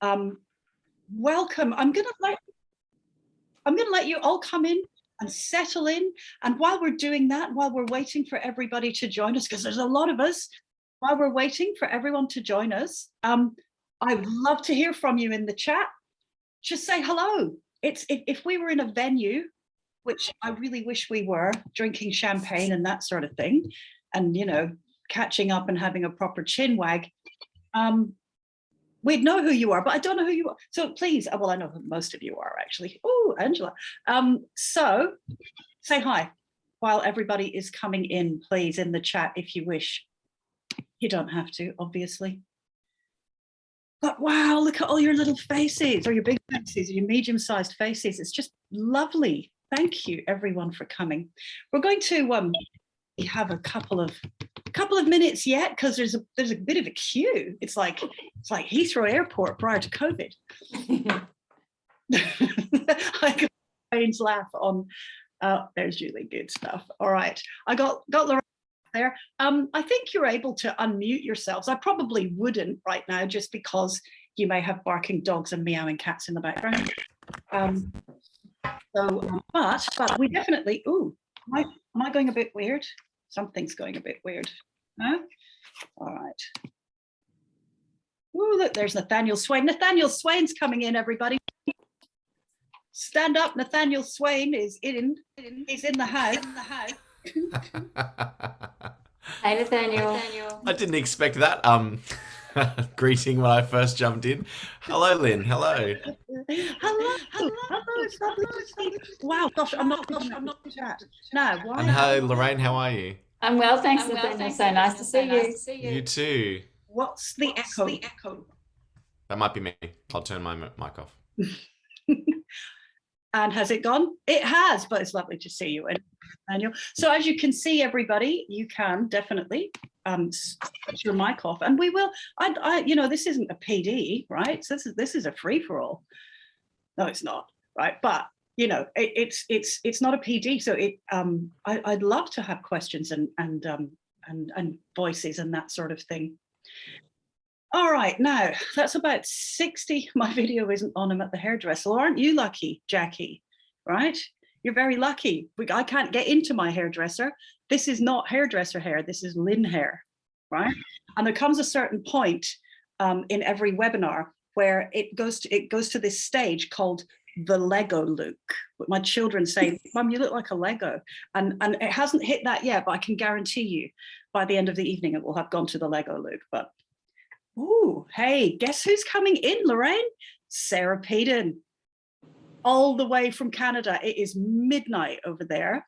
Welcome. I'm gonna let you all come in and settle in. And while we're doing that, while we're waiting for everybody to join us, because there's a lot of us, while we're waiting for everyone to join us, I would love to hear from you in the chat. Just say hello. If we were in a venue, which I really wish we were, drinking champagne and that sort of thing, and catching up and having a proper chin wag, we'd know who you are, but I don't know who you are. So please, well, I know who most of you are actually. Oh, Angela. So say hi while everybody is coming in, please, in the chat if you wish. You don't have to, obviously. But wow, look at all your little faces, or your big faces, or your medium-sized faces. It's just lovely. Thank you, everyone, for coming. We're going to have a couple of minutes yet, because there's a bit of a queue. It's like Heathrow Airport prior to COVID. I could Lorraine's laugh on. There's really good stuff. All right, I got Lorraine there. I think you're able to unmute yourselves. I probably wouldn't right now, just because you may have barking dogs and meowing cats in the background. But we definitely. Ooh, am I going a bit weird? Something's going a bit weird. No? All right. Ooh, look, there's Nathaniel Swain. Nathaniel Swain's coming in, everybody. Stand up, Nathaniel Swain is in. He's in the house. Hi, Nathaniel. I didn't expect that greeting when I first jumped in. Hello, Lyn. Hello. Hello. It's lovely to see you. Wow, gosh, I'm not in chat. No, why? And hi, Lorraine. How are you? I'm well, thanks, Nathaniel. So nice to see you. You too. What's the echo? That might be me. I'll turn my mic off. And has it gone? It has, but it's lovely to see you, Daniel. So as you can see, everybody, you can definitely switch your mic off, and we will. This isn't a PD, right? So this is a free for all. No, it's not, right? But it's not a PD. So I'd love to have questions and voices and that sort of thing. All right, now that's about 60. My video isn't on. I'm at the hairdresser. Well, aren't you lucky, Jackie? Right? You're very lucky. I can't get into my hairdresser. This is not hairdresser hair. This is Lyn hair, right? And there comes a certain point in every webinar where it goes to this stage called the Lego look. But my children say, "Mum, you look like a Lego," and it hasn't hit that yet. But I can guarantee you, by the end of the evening, it will have gone to the Lego look. But oh, hey, guess who's coming in, Lorraine? Sarah Peden, all the way from Canada. It is midnight over there.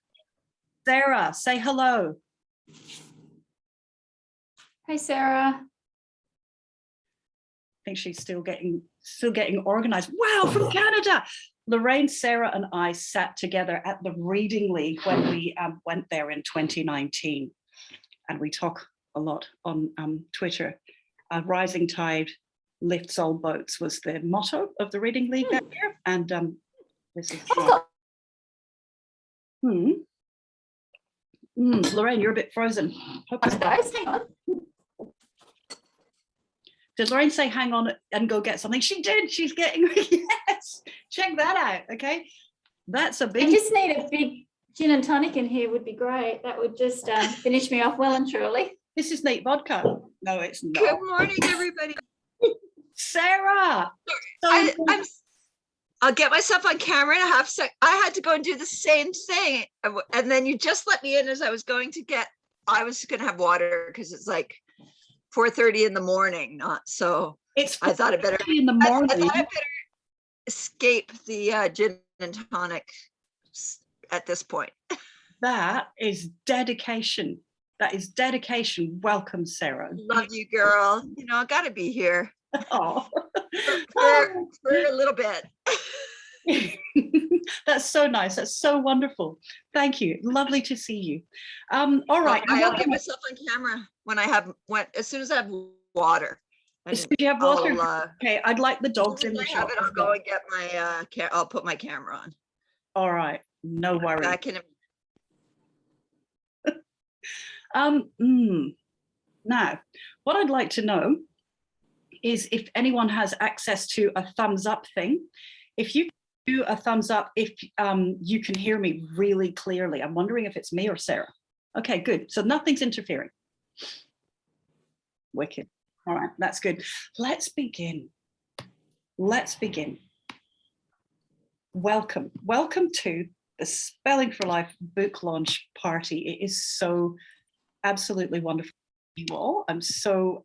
Sarah, say hello. Hey, Sarah. I think she's still getting organized. Wow, from Canada. Lorraine, Sarah, and I sat together at the Reading League when we went there in 2019, and we talk a lot on Twitter. A rising tide lifts all boats was the motto of the Reading League that year, and this is Lorraine, you're a bit frozen. Guys, hang on. Did Lorraine say hang on and go get something? She did. She's getting yes. Check that out. Okay, that's a big. I just need a big gin and tonic in here. Would be great. That would just finish me off well and truly. This is neat vodka. No, it's not. Good morning, everybody. Sarah. I'll get myself on camera in a half sec. I had to go and do the same thing. And then you just let me in as I was going to have water because it's like 4:30 in the morning. It's I thought I better in the morning. I thought I better escape the gin and tonic at this point. That is dedication. That is dedication. Welcome, Sarah. Love you, girl. I got to be here. Oh, for a little bit. That's so nice. That's so wonderful. Thank you. Lovely to see you. All right. I'll get myself on camera as soon as I have water. As soon as you have water. Okay. I'd like the dogs in the shop. I'll go and get my. I'll put my camera on. All right. No worries. I can. Now, what I'd like to know is if anyone has access to a thumbs up thing, if you do a thumbs up, if you can hear me really clearly. I'm wondering if it's me or Sarah. Okay, good. So nothing's interfering. Wicked. All right, that's good. Let's begin. Let's begin. Welcome. Welcome to the Spelling for Life book launch party. It is so absolutely wonderful you all. I'm so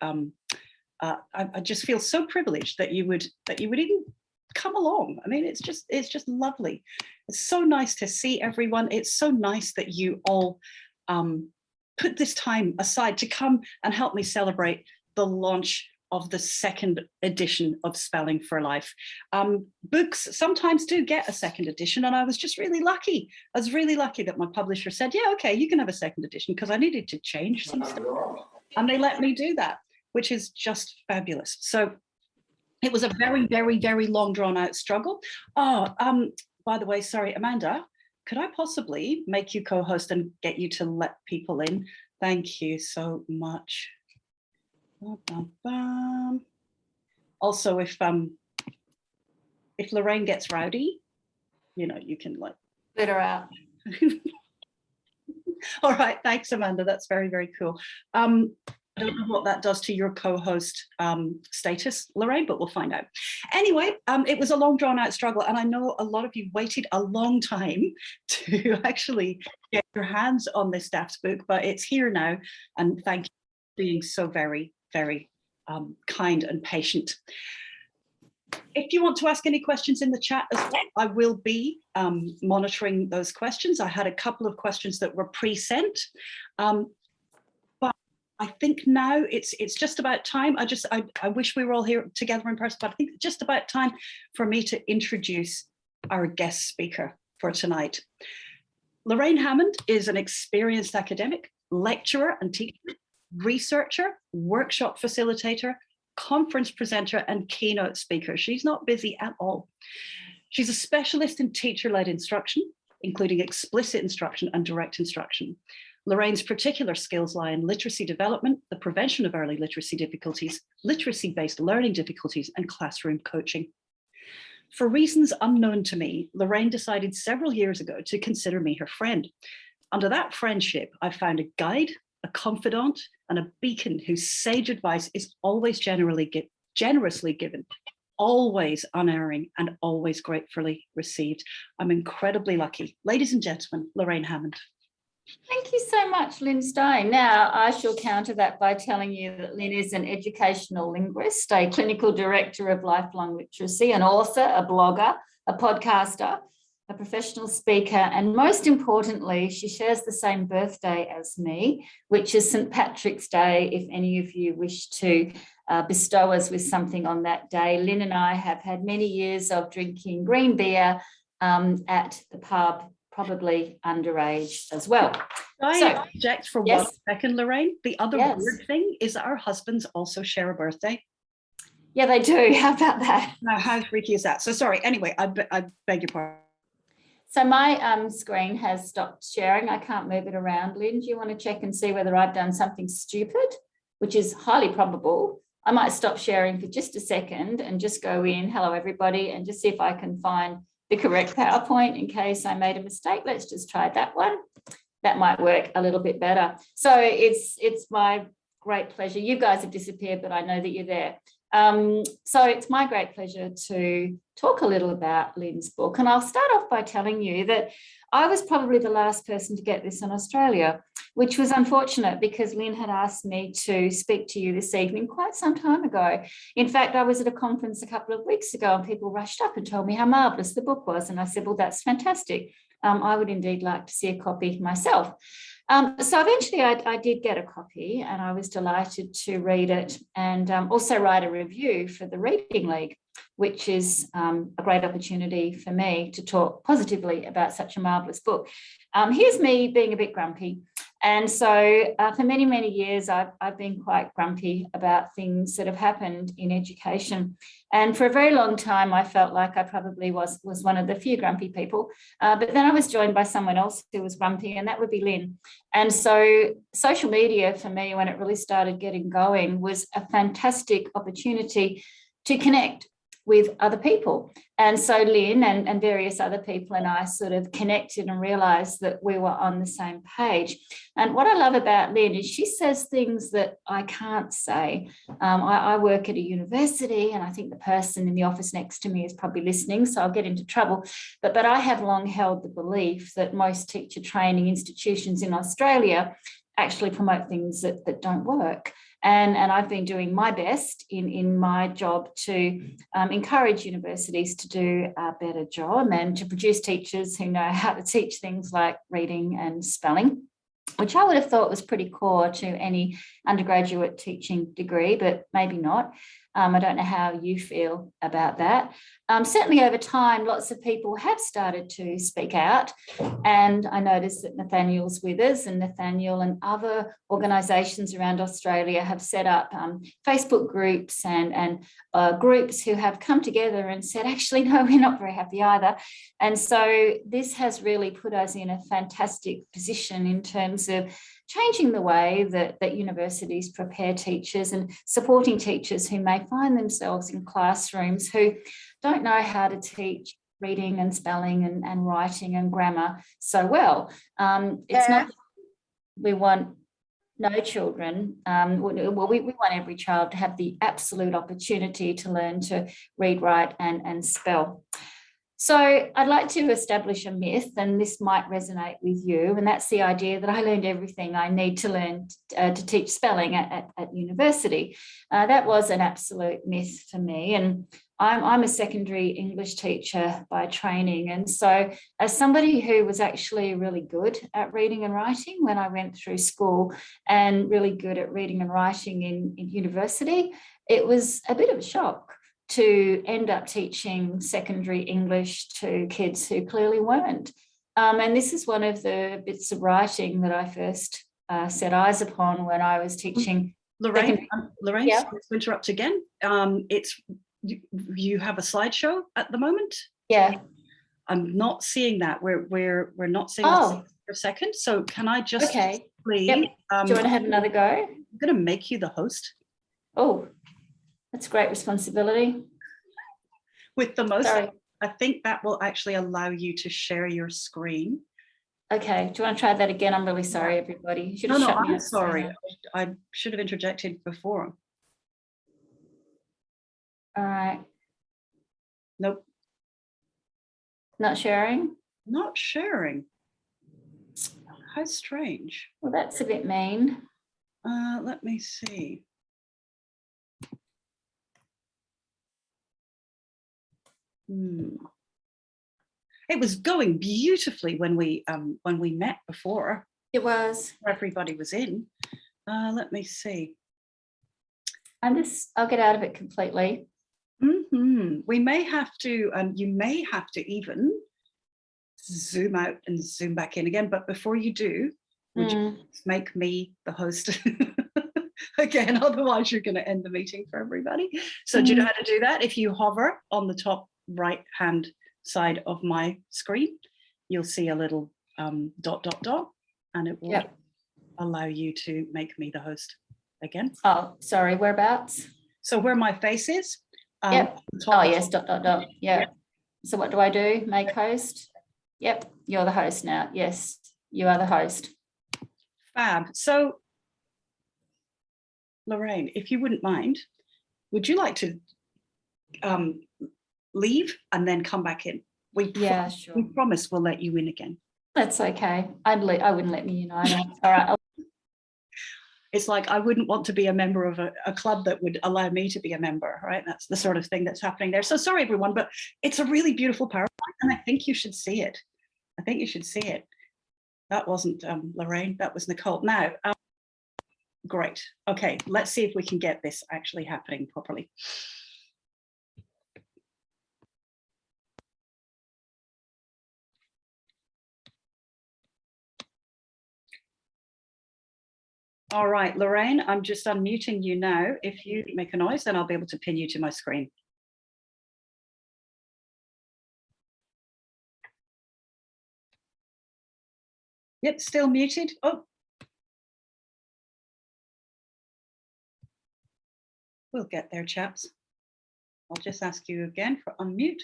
I just feel so privileged that you would even come along. I mean, it's just lovely. It's so nice to see everyone. It's so nice that you all put this time aside to come and help me celebrate the launch of the second edition of Spelling for Life. Books sometimes do get a second edition, and I was just really lucky. I was really lucky that my publisher said, yeah, okay, you can have a second edition, because I needed to change some stuff. And they let me do that, which is just fabulous. So it was a very, very, very long drawn out struggle. Oh, by the way, sorry, Amanda, could I possibly make you co-host and get you to let people in? Thank you so much. Also, if Lorraine gets rowdy, you know, you can like Let her out. All right, thanks, Amanda. That's very, very cool. I don't know what that does to your co-host status, Lorraine, but we'll find out. Anyway, it was a long drawn out struggle, and I know a lot of you waited a long time to actually get your hands on this Daft's book, but it's here now, and thank you for being so very, very kind and patient. If you want to ask any questions in the chat as well, I will be monitoring those questions. I had a couple of questions that were pre-sent, but I think now it's just about time. I wish we were all here together in person, but I think it's just about time for me to introduce our guest speaker for tonight. Lorraine Hammond is an experienced academic, lecturer and teacher, researcher, workshop facilitator, conference presenter, and keynote speaker. She's not busy at all. She's a specialist in teacher-led instruction, including explicit instruction and direct instruction. Lorraine's particular skills lie in literacy development, the prevention of early literacy difficulties, literacy-based learning difficulties, and classroom coaching. For reasons unknown to me, Lorraine decided several years ago to consider me her friend. Under that friendship, I found a guide, a confidant, and a beacon whose sage advice is always generously given, always unerring, and always gratefully received. I'm incredibly lucky. Ladies and gentlemen, Lorraine Hammond. Thank you so much, Lyn Stone. Now, I shall counter that by telling you that Lyn is an educational linguist, a clinical director of lifelong literacy, an author, a blogger, a podcaster, a professional speaker, and most importantly, she shares the same birthday as me, which is St. Patrick's Day, if any of you wish to bestow us with something on that day. Lyn and I have had many years of drinking green beer at the pub, probably underage as well. I object for yes. 1 second, Lorraine? The other Yes. weird thing is that our husbands also share a birthday. Yeah, they do. How about that? Now, how freaky is that? So sorry, anyway, I beg your pardon. So my screen has stopped sharing. I can't move it around. Lyn, do you want to check and see whether I've done something stupid, which is highly probable? I might stop sharing for just a second and just go in, hello everybody, and just see if I can find the correct PowerPoint in case I made a mistake. Let's just try that one. That might work a little bit better. So it's my great pleasure. You guys have disappeared, but I know that you're there. So it's my great pleasure to talk a little about Lyn's book. And I'll start off by telling you that I was probably the last person to get this in Australia, which was unfortunate because Lyn had asked me to speak to you this evening quite some time ago. In fact, I was at a conference a couple of weeks ago and people rushed up and told me how marvellous the book was. And I said, well, that's fantastic. I would indeed like to see a copy myself. So eventually I did get a copy and I was delighted to read it and also write a review for the Reading League, which is a great opportunity for me to talk positively about such a marvellous book. Here's me being a bit grumpy. And so for many, many years, I've been quite grumpy about things that have happened in education. And for a very long time, I felt like I probably was one of the few grumpy people. But then I was joined by someone else who was grumpy, and that would be Lyn. And so social media for me, when it really started getting going, was a fantastic opportunity to connect with other people. And so Lyn and various other people and I sort of connected and realized that we were on the same page. And what I love about Lyn is she says things that I can't say. I work at a university, and I think the person in the office next to me is probably listening, so I'll get into trouble. But I have long held the belief that most teacher training institutions in Australia actually promote things that don't work. And I've been doing my best in my job to encourage universities to do a better job and to produce teachers who know how to teach things like reading and spelling, which I would have thought was pretty core to any undergraduate teaching degree, but maybe not. I don't know how you feel about that. Certainly over time, lots of people have started to speak out. And I noticed that Nathaniel's with us, and Nathaniel and other organisations around Australia have set up Facebook groups and groups who have come together and said, actually, no, we're not very happy either. And so this has really put us in a fantastic position in terms of changing the way that universities prepare teachers and supporting teachers who may find themselves in classrooms who don't know how to teach reading and spelling and writing and grammar so well. It's not we want no children. Well, we want every child to have the absolute opportunity to learn to read, write and spell. So I'd like to establish a myth, and this might resonate with you, and that's the idea that I learned everything I need to learn to teach spelling at university. That was an absolute myth for me, and I'm a secondary English teacher by training, and so as somebody who was actually really good at reading and writing when I went through school and really good at reading and writing in university, it was a bit of a shock to end up teaching secondary English to kids who clearly weren't. And this is one of the bits of writing that I first set eyes upon when I was teaching. Lorraine, Yeah. sorry to interrupt again. You have a slideshow at the moment? Yeah. I'm not seeing that. We're not seeing Oh. it for a second. So can I just Okay. please? Yep. Do you want to have another go? I'm going to make you the host Oh, that's great responsibility. with the most. Sorry. I think that will actually allow you to share your screen. Okay. Do you want to try that again? I'm really sorry, everybody. You should have shut me I'm up sorry. sooner. I should have interjected before. All right. Nope, Not sharing? not sharing. How strange. Well, that's a bit mean. Let me see. It was going beautifully when we met before. It was. Everybody was in. Let me see. I'll get out of it completely. We may have to, you may have to even zoom out and zoom back in again. But before you do, would you make me the host again? Otherwise, you're going to end the meeting for everybody. So do you know how to do that? If you hover on the top right-hand side of my screen, you'll see a little dot, and it will allow you to make me the host again. Oh, sorry, whereabouts? So where my face is. Yep. Oh, yes, dot. Yeah. So what do I do? Make host? Yep, you're the host now. Yes, you are the host. Fab. So, Lorraine, if you wouldn't mind, would you like to leave and then come back in? Sure. We promise we'll let you in again. That's okay. I wouldn't let me in either. All right. It's like I wouldn't want to be a member of a club that would allow me to be a member, right? That's the sort of thing that's happening there. So sorry, everyone, but it's a really beautiful PowerPoint, and I think you should see it. I think you should see it. That wasn't Lorraine, that was Nicole. Now, great. Okay, let's see if we can get this actually happening properly. All right, Lorraine, I'm just unmuting you now. If you make a noise, then I'll be able to pin you to my screen. Yep, still muted. Oh. We'll get there, chaps. I'll just ask you again for unmute.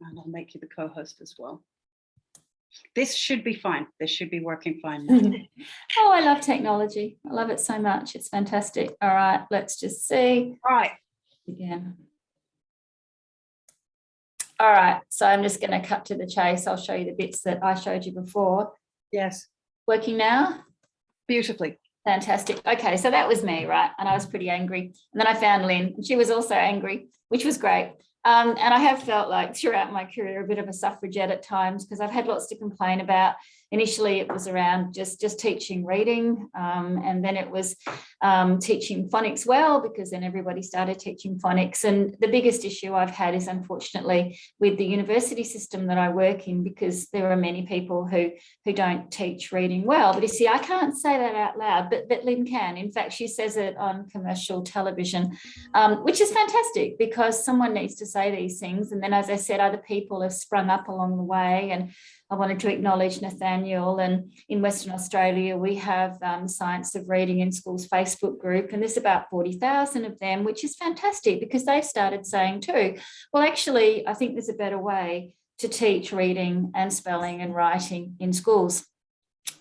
And I'll make you the co-host as well. This should be fine. This should be working fine now. Oh, I love technology. I love it so much. It's fantastic. All right, let's just see. All right. Again. All right, so I'm just going to cut to the chase. I'll show you the bits that I showed you before. Yes. Working now? Beautifully. Fantastic. Okay, so that was me, right? And I was pretty angry. And then I found Lyn, and she was also angry, which was great. And I have felt like throughout my career a bit of a suffragette at times, because I've had lots to complain about. Initially, it was around just teaching reading, and then it was teaching phonics well, because then everybody started teaching phonics. And the biggest issue I've had is, unfortunately, with the university system that I work in, because there are many people who don't teach reading well. But you see, I can't say that out loud, but Lyn can. In fact, she says it on commercial television, which is fantastic, because someone needs to say these things. And then, as I said, other people have sprung up along the way. And I wanted to acknowledge Nathaniel. And in Western Australia, we have Science of Reading in Schools Facebook group, and there's about 40,000 of them, which is fantastic, because they've started saying too, well, actually, I think there's a better way to teach reading and spelling and writing in schools.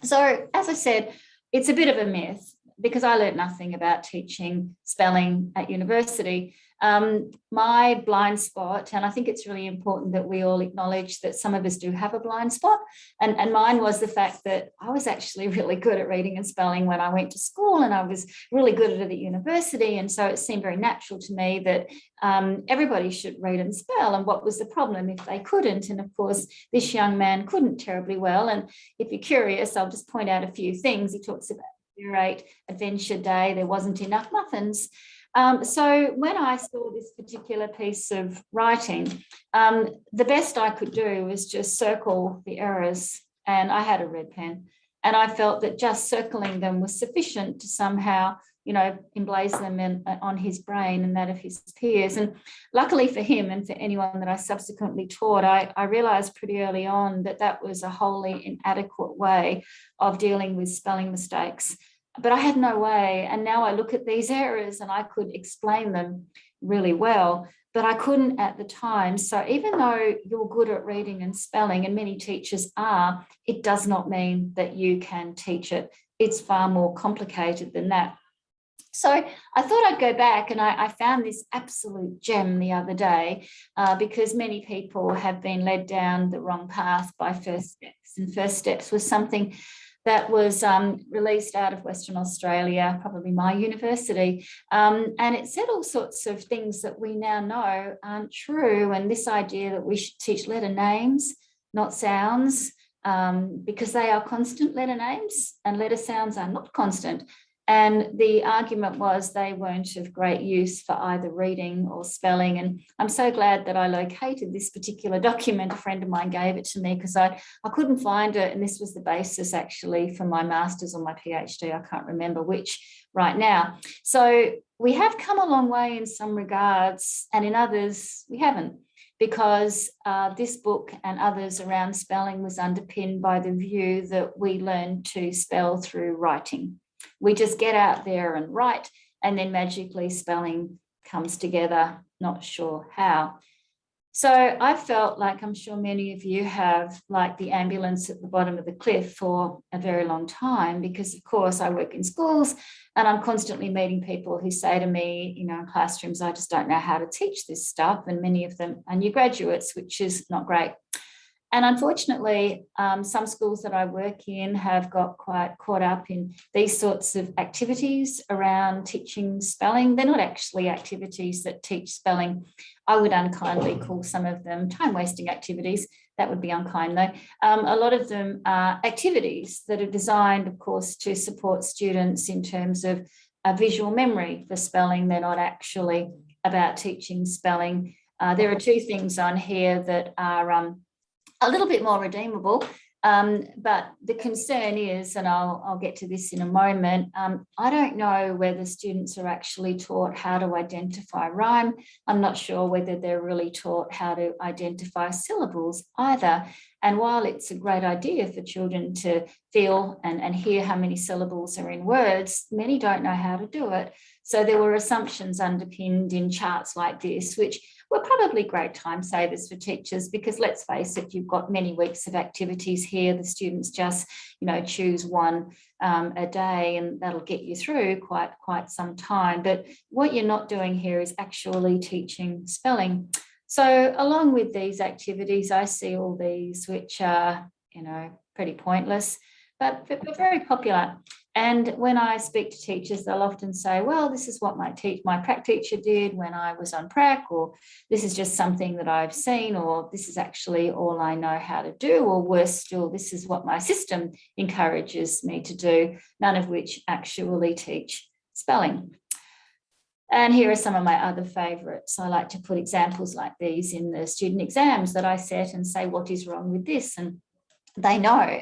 So, as I said, it's a bit of a myth, because I learned nothing about teaching spelling at university. My blind spot, and I think it's really important that we all acknowledge that some of us do have a blind spot, and mine was the fact that I was actually really good at reading and spelling when I went to school, and I was really good at it at university, and so it seemed very natural to me that everybody should read and spell. And what was the problem if they couldn't? And of course, this young man couldn't terribly well. And if you're curious, I'll just point out a few things. He talks about Year 8 Adventure Day, there wasn't enough muffins. So when I saw this particular piece of writing, the best I could do was just circle the errors, and I had a red pen, and I felt that just circling them was sufficient to somehow, emblaze them on his brain and that of his peers. And luckily for him, and for anyone that I subsequently taught, I realised pretty early on that that was a wholly inadequate way of dealing with spelling mistakes. But I had no way. And now I look at these errors and I could explain them really well, but I couldn't at the time. So even though you're good at reading and spelling, and many teachers are, it does not mean that you can teach it. It's far more complicated than that. So I thought I'd go back, and I found this absolute gem the other day, because many people have been led down the wrong path by First Steps. And First Steps was something that was released out of Western Australia, probably my university. And it said all sorts of things that we now know aren't true. And this idea that we should teach letter names, not sounds, because they are constant letter names and letter sounds are not constant. And the argument was they weren't of great use for either reading or spelling. And I'm so glad that I located this particular document. A friend of mine gave it to me because I couldn't find it. And this was the basis actually for my master's or my PhD. I can't remember which right now. So we have come a long way in some regards, and in others we haven't, because this book and others around spelling was underpinned by the view that we learn to spell through writing. We just get out there and write, and then magically spelling comes together, not sure how. So I felt like, I'm sure many of you have, like the ambulance at the bottom of the cliff for a very long time, because of course I work in schools and I'm constantly meeting people who say to me, in classrooms, I just don't know how to teach this stuff. And many of them are new graduates, which is not great. And unfortunately, some schools that I work in have got quite caught up in these sorts of activities around teaching spelling. They're not actually activities that teach spelling. I would unkindly call some of them time-wasting activities. That would be unkind, though. A lot of them are activities that are designed, of course, to support students in terms of a visual memory for spelling. They're not actually about teaching spelling. There are two things on here that are a little bit more redeemable. But the concern is, and I'll get to this in a moment, I don't know whether students are actually taught how to identify rhyme. I'm not sure whether they're really taught how to identify syllables either. And while it's a great idea for children to feel and hear how many syllables are in words, many don't know how to do it. So there were assumptions underpinned in charts like this, which were probably great time savers for teachers, because let's face it, you've got many weeks of activities here. The students just, choose one a day, and that'll get you through quite some time. But what you're not doing here is actually teaching spelling. So along with these activities, I see all these which are, pretty pointless, but very popular. And when I speak to teachers, they'll often say, well, this is what my prac teacher did when I was on prac, or this is just something that I've seen, or this is actually all I know how to do, or worse still, this is what my system encourages me to do, none of which actually teach spelling. And here are some of my other favourites. I like to put examples like these in the student exams that I set and say, what is wrong with this? And they know.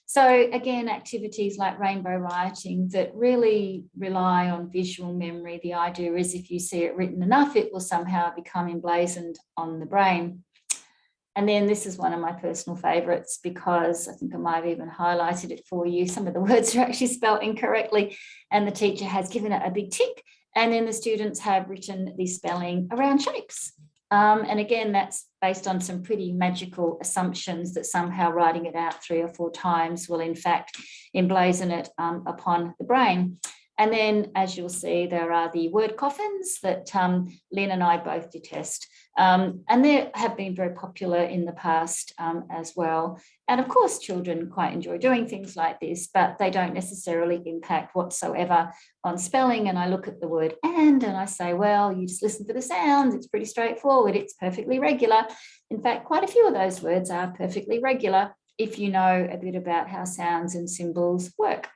So again, activities like rainbow writing that really rely on visual memory. The idea is if you see it written enough, it will somehow become emblazoned on the brain. And then this is one of my personal favourites, because I think I might have even highlighted it for you. Some of the words are actually spelt incorrectly, and the teacher has given it a big tick. And then the students have written the spelling around shapes. And again, that's based on some pretty magical assumptions that somehow writing it out 3 or 4 times will in fact emblazon it upon the brain. And then, as you'll see, there are the word coffins that Lyn and I both detest. And they have been very popular in the past as well. And of course, children quite enjoy doing things like this, but they don't necessarily impact whatsoever on spelling. And I look at the word and I say, well, you just listen for the sounds. It's pretty straightforward. It's perfectly regular. In fact, quite a few of those words are perfectly regular if you know a bit about how sounds and symbols work.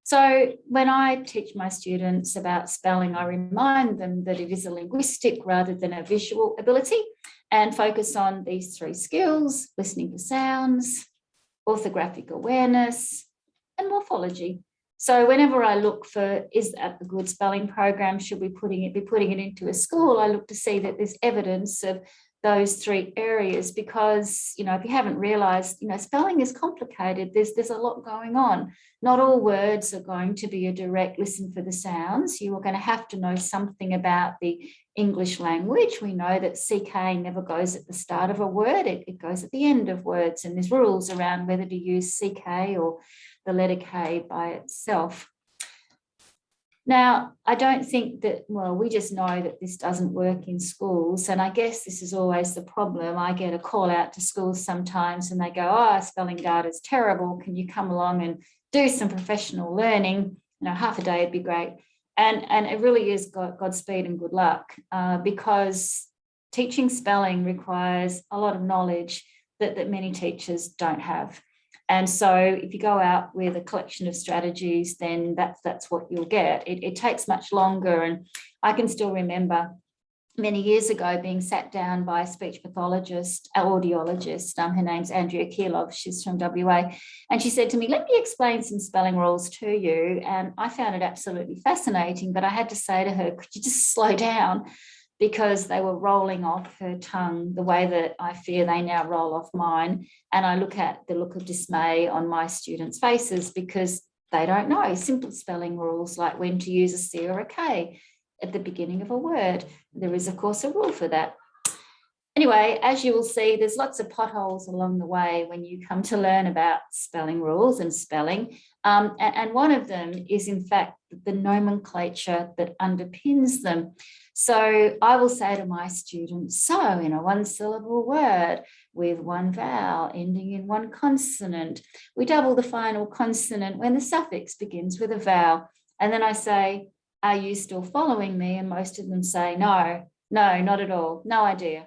So when I teach my students about spelling, I remind them that it is a linguistic rather than a visual ability, and focus on these 3 skills: listening for sounds, orthographic awareness, and morphology. So whenever I look for, is that a good spelling program? Should we be putting it into a school? I look to see that there's evidence of those 3 areas, because, if you haven't realized, spelling is complicated. There's a lot going on. Not all words are going to be a direct listen for the sounds. You are going to have to know something about the English language. We know that CK never goes at the start of a word. It goes at the end of words. And there's rules around whether to use CK or the letter K by itself. Now, I don't think that, we just know that this doesn't work in schools. And I guess this is always the problem. I get a call out to schools sometimes and they go, spelling data is terrible. Can you come along and do some professional learning? Half a day would be great. And it really is Godspeed and good luck, because teaching spelling requires a lot of knowledge that many teachers don't have. And so if you go out with a collection of strategies, then that's what you'll get. It takes much longer. And I can still remember many years ago being sat down by a speech pathologist, audiologist. Her name's Andrea Kirlov. She's from WA. And she said to me, let me explain some spelling rules to you. And I found it absolutely fascinating, but I had to say to her, could you just slow down? Because they were rolling off her tongue the way that I fear they now roll off mine. And I look at the look of dismay on my students' faces, because they don't know simple spelling rules like when to use a C or a K at the beginning of a word. There is, of course, a rule for that. Anyway, as you will see, there's lots of potholes along the way when you come to learn about spelling rules and spelling. And one of them is, in fact, the nomenclature that underpins them. So I will say to my students, so in a 1-syllable word with 1 vowel ending in 1 consonant, we double the final consonant when the suffix begins with a vowel. And then I say, are you still following me? And most of them say, no, not at all, no idea.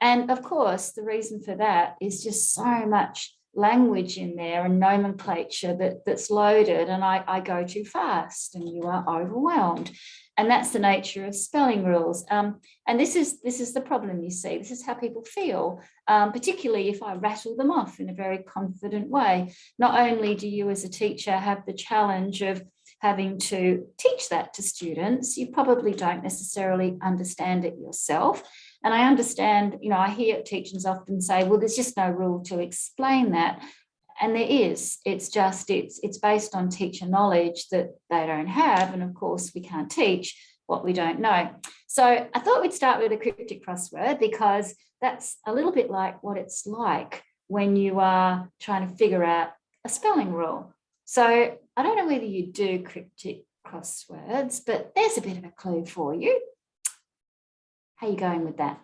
And of course, the reason for that is just so much language in there and nomenclature that's loaded, and I go too fast and you are overwhelmed. And that's the nature of spelling rules. And this is the problem, you see. This is how people feel, particularly if I rattle them off in a very confident way. Not only do you as a teacher have the challenge of having to teach that to students, you probably don't necessarily understand it yourself. And I understand, I hear teachers often say, well, there's just no rule to explain that. And there is. It's just, it's based on teacher knowledge that they don't have. And of course, we can't teach what we don't know. So I thought we'd start with a cryptic crossword, because that's a little bit like what it's like when you are trying to figure out a spelling rule. So I don't know whether you do cryptic crosswords, but there's a bit of a clue for you. How are you going with that?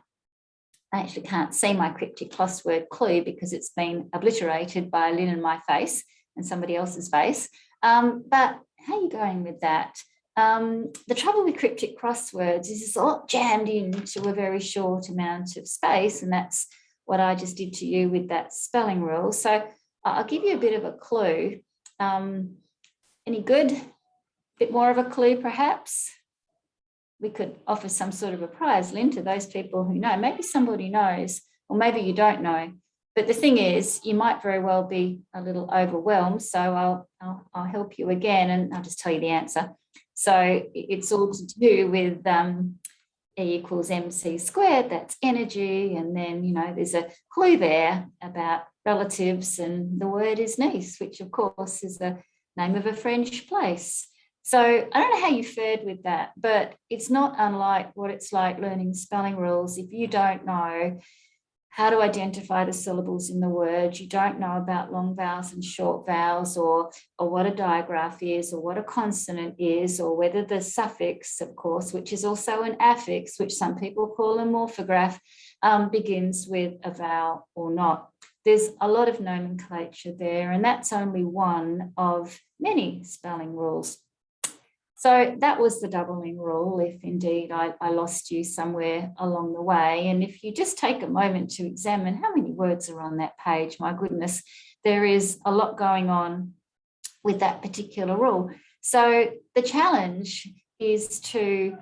I actually can't see my cryptic crossword clue because it's been obliterated by Lyn and my face and somebody else's face. But how are you going with that? The trouble with cryptic crosswords is it's a lot jammed into a very short amount of space, and that's what I just did to you with that spelling rule. So I'll give you a bit of a clue. Any good? A bit more of a clue, perhaps? We could offer some sort of a prize, Lyn, to those people who know. Maybe somebody knows, or maybe you don't know. But the thing is, you might very well be a little overwhelmed. So I'll help you again, and I'll just tell you the answer. So it's all to do with E = mc squared. That's energy. And then, there's a clue there about relatives, and the word is Nice, which of course is the name of a French place. So I don't know how you fared with that, but it's not unlike what it's like learning spelling rules. If you don't know how to identify the syllables in the word, you don't know about long vowels and short vowels, or what a digraph is, or what a consonant is, or whether the suffix, of course, which is also an affix, which some people call a morphograph, begins with a vowel or not. There's a lot of nomenclature there, and that's only one of many spelling rules. So that was the doubling rule, if indeed I lost you somewhere along the way. And if you just take a moment to examine how many words are on that page, my goodness, there is a lot going on with that particular rule. So the challenge is to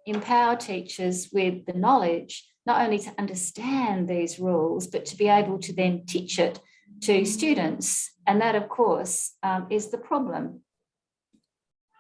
empower teachers with the knowledge, not only to understand these rules, but to be able to then teach it to students. And that, of course, is the problem.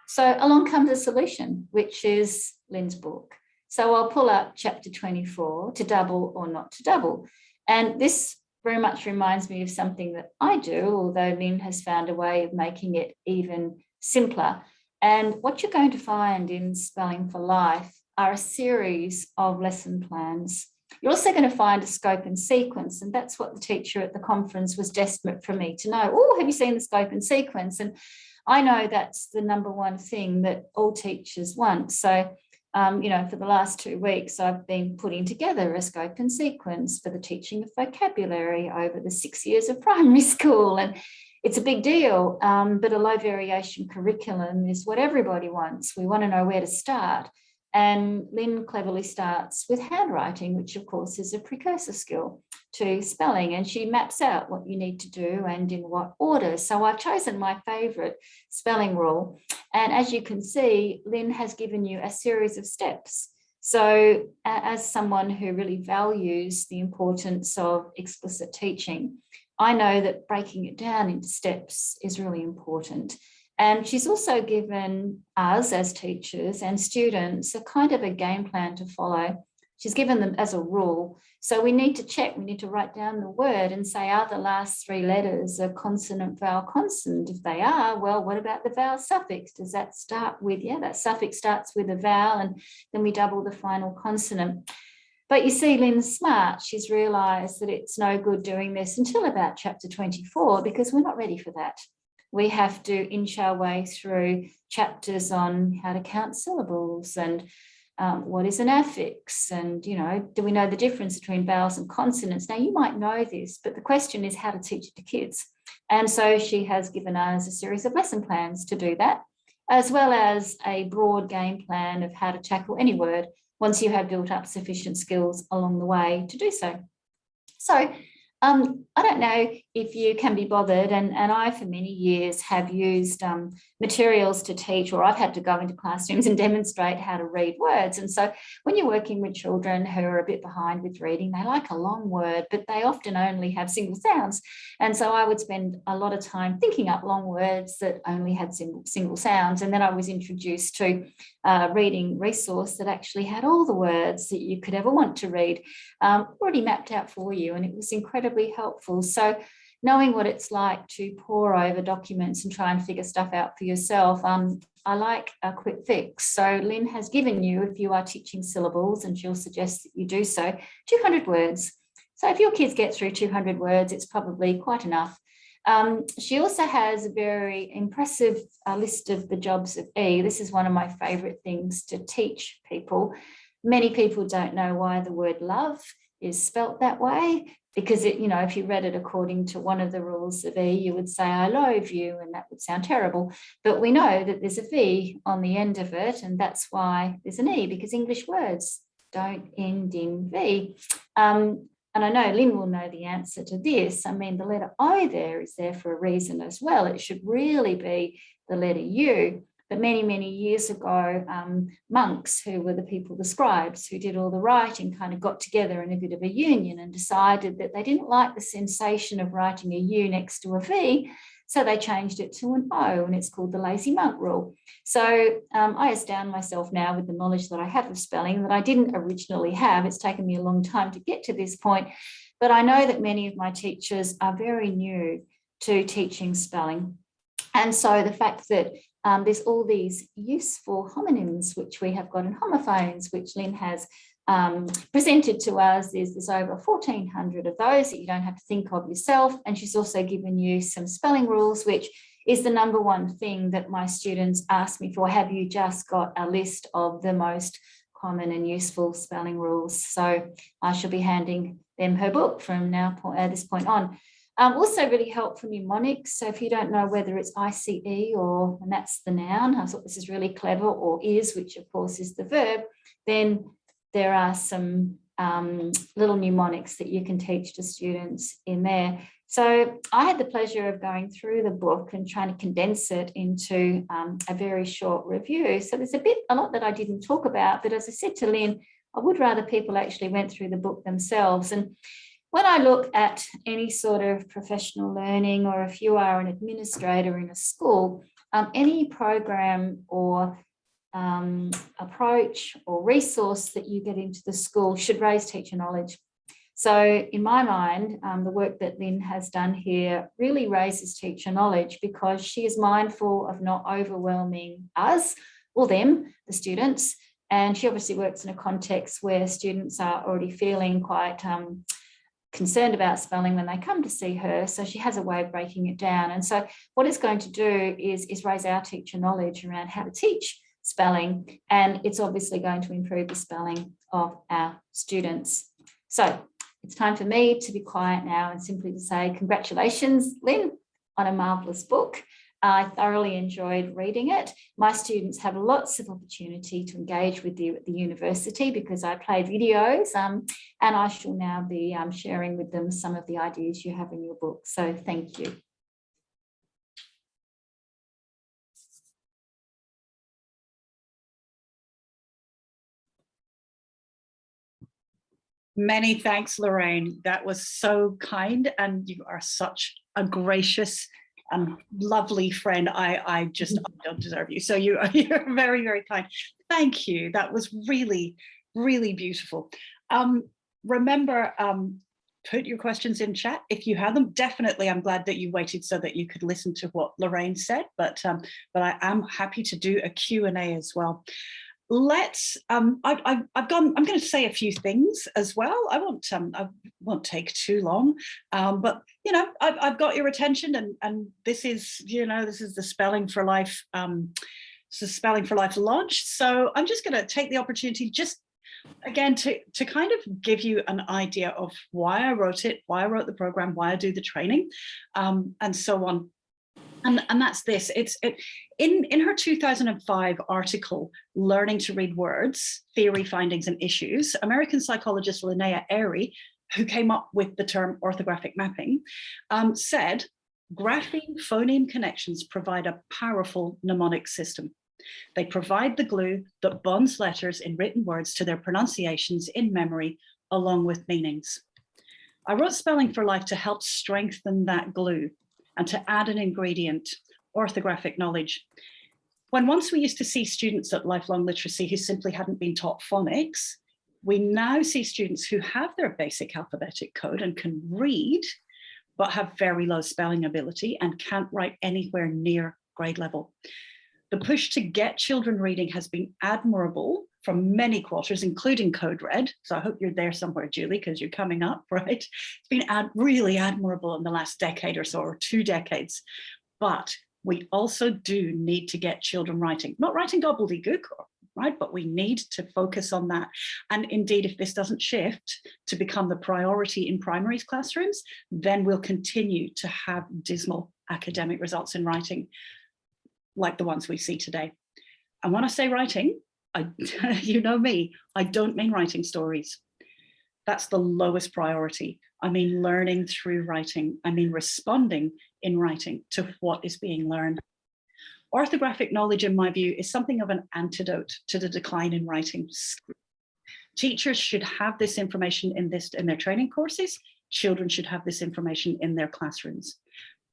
So along comes a solution, which is Lyn's book. So I'll pull up chapter 24, to double or not to double. And this very much reminds me of something that I do, although Lyn has found a way of making it even simpler. And what you're going to find in Spelling for Life are a series of lesson plans. You're also going to find a scope and sequence, and that's what the teacher at the conference was desperate for me to know. Oh, have you seen the scope and sequence? And I know that's the number one thing that all teachers want. So, for the last 2 weeks, I've been putting together a scope and sequence for the teaching of vocabulary over the 6 years of primary school. And it's a big deal, but a low variation curriculum is what everybody wants. We want to know where to start. And Lyn cleverly starts with handwriting, which of course is a precursor skill to spelling. And she maps out what you need to do and in what order. So I've chosen my favourite spelling rule. And as you can see, Lyn has given you a series of steps. So as someone who really values the importance of explicit teaching, I know that breaking it down into steps is really important. And she's also given us as teachers and students a kind of a game plan to follow. She's given them as a rule. So we need to check, we need to write down the word and say, are the last 3 letters a consonant, vowel, consonant? If they are, well, what about the vowel suffix? Does that start with, that suffix starts with a vowel, and then we double the final consonant. But you see, Lyn's smart. She's realised that it's no good doing this until about chapter 24, because we're not ready for that. We have to inch our way through chapters on how to count syllables and what is an affix, and, do we know the difference between vowels and consonants? Now, you might know this, but the question is how to teach it to kids. And so she has given us a series of lesson plans to do that, as well as a broad game plan of how to tackle any word once you have built up sufficient skills along the way to do so. So I don't know if you can be bothered, and I for many years have used materials to teach, or I've had to go into classrooms and demonstrate how to read words. And so when you're working with children who are a bit behind with reading, they like a long word, but they often only have single sounds. And so I would spend a lot of time thinking up long words that only had single sounds. And then I was introduced to a reading resource that actually had all the words that you could ever want to read already mapped out for you. And it was incredibly helpful. So knowing what it's like to pore over documents and try and figure stuff out for yourself, I like a quick fix. So Lyn has given you, if you are teaching syllables, and she'll suggest that you do so, 200 words. So if your kids get through 200 words, it's probably quite enough. She also has a very impressive list of the jobs of E. This is one of my favourite things to teach people. Many people don't know why the word love is spelt that way, because it, if you read it according to one of the rules of E, you would say, I love you, and that would sound terrible. But we know that there's a V on the end of it, and that's why there's an E, because English words don't end in V. And I know Lyn will know the answer to this. I mean, the letter O there is there for a reason as well. It should really be the letter U. But many, many years ago, monks, who were the scribes who did all the writing, kind of got together in a bit of a union and decided that they didn't like the sensation of writing a U next to a V, so they changed it to an O, and it's called the lazy monk rule. So I astound myself now with the knowledge that I have of spelling that I didn't originally have. It's taken me a long time to get to this point, but I know that many of my teachers are very new to teaching spelling. And so the fact that there's all these useful homonyms, which we have got in homophones, which Lyn has presented to us. There's over 1,400 of those that you don't have to think of yourself. And she's also given you some spelling rules, which is the number one thing that my students ask me for. Have you just got a list of the most common and useful spelling rules? So I shall be handing them her book from this point on. Also really helpful mnemonics. So if you don't know whether it's ICE and that's the noun, I thought this is really clever, or is, which of course is the verb, then there are some little mnemonics that you can teach to students in there. So I had the pleasure of going through the book and trying to condense it into a very short review. So there's a lot that I didn't talk about, but as I said to Lyn, I would rather people actually went through the book themselves. And when I look at any sort of professional learning, or if you are an administrator in a school, any program or approach or resource that you get into the school should raise teacher knowledge. So in my mind, the work that Lyn has done here really raises teacher knowledge, because she is mindful of not overwhelming us or them, the students. And she obviously works in a context where students are already feeling quite concerned about spelling when they come to see her. So she has a way of breaking it down. And so what it's going to do is raise our teacher knowledge around how to teach spelling. And it's obviously going to improve the spelling of our students. So it's time for me to be quiet now and simply to say congratulations, Lyn, on a marvellous book. I thoroughly enjoyed reading it. My students have lots of opportunity to engage with you at the university because I play videos, and I shall now be sharing with them some of the ideas you have in your book. So thank you. Many thanks, Lorraine. That was so kind, and you are such a gracious and lovely friend. I don't deserve you. So you're very, very kind. Thank you. That was really, really beautiful. Remember, put your questions in chat if you have them. Definitely, I'm glad that you waited so that you could listen to what Lorraine said, but I am happy to do a Q&A as well. Let's I'm going to say a few things as well. I won't take too long, but I've got your attention, and this is the Spelling for Life Spelling for Life launch. So I'm just going to take the opportunity just again to kind of give you an idea of why I wrote it, why I wrote the program, why I do the training, and so on. And that's this. It's in her 2005 article, Learning to Read Words, Theory, Findings and Issues, American psychologist Linnea Airy, who came up with the term orthographic mapping, said grapheme phoneme connections provide a powerful mnemonic system. They provide the glue that bonds letters in written words to their pronunciations in memory, along with meanings. I wrote Spelling for Life to help strengthen that glue and to add an ingredient, orthographic knowledge. When once we used to see students at Lifelong Literacy who simply hadn't been taught phonics, we now see students who have their basic alphabetic code and can read, but have very low spelling ability and can't write anywhere near grade level. The push to get children reading has been admirable from many quarters, including Code Red. So I hope you're there somewhere, Julie, because you're coming up, right? It's been really admirable in the last decade or so, or 2 decades. But we also do need to get children writing, not writing gobbledygook, right? But we need to focus on that. And indeed, if this doesn't shift to become the priority in primary classrooms, then we'll continue to have dismal academic results in writing like the ones we see today. And when I say writing, you know me, I don't mean writing stories. That's the lowest priority. I mean learning through writing. I mean responding in writing to what is being learned. Orthographic knowledge, in my view, is something of an antidote to the decline in writing. Teachers should have this information in their training courses. Children should have this information in their classrooms.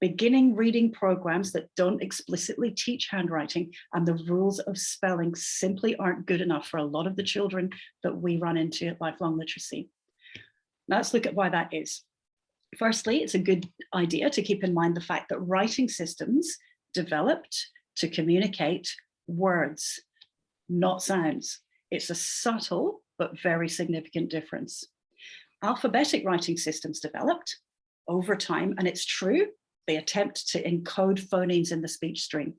Beginning reading programs that don't explicitly teach handwriting and the rules of spelling simply aren't good enough for a lot of the children that we run into at Lifelong Literacy. Now let's look at why that is. Firstly, it's a good idea to keep in mind the fact that writing systems developed to communicate words, not sounds. It's a subtle but very significant difference. Alphabetic writing systems developed over time, and it's true, they attempt to encode phonemes in the speech stream.